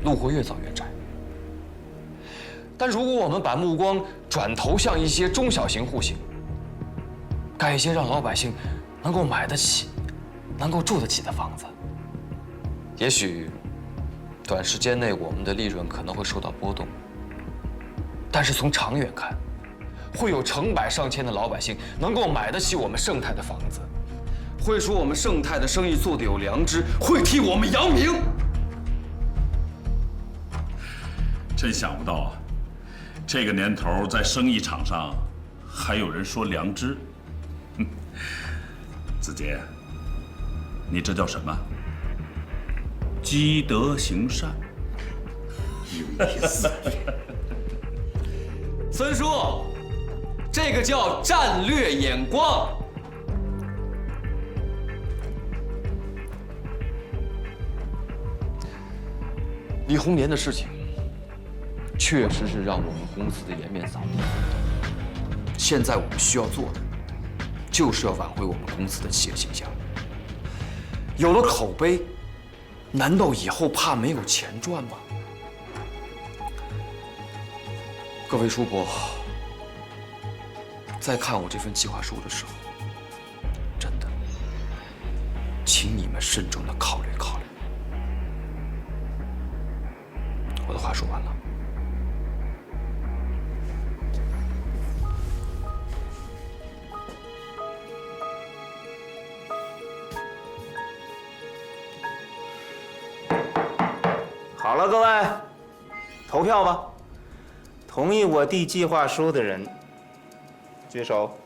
Speaker 3: 路会越走越窄。但如果我们把目光转投向一些中小型户型，盖一些让老百姓能够买得起、能够住得起的房子，也许短时间内我们的利润可能会受到波动，但是从长远看，会有成百上千的老百姓能够买得起我们盛泰的房子，会说我们盛泰的生意做得有良知，会替我们扬名。
Speaker 18: 真想不到啊，这个年头在生意场上还有人说良知。子杰，你这叫什么？积德行善。有意思。
Speaker 3: 孙叔，这个叫战略眼光。李红莲的事情，确实是让我们公司的颜面扫地。现在我们需要做的，就是要挽回我们公司的企业形象。有了口碑，难道以后怕没有钱赚吗？各位叔伯，在看我这份计划书的时候，真的，请你们慎重的考虑考虑。我的话说完了。
Speaker 4: 好了，各位，投票吧。同意我递计划书的人，举手。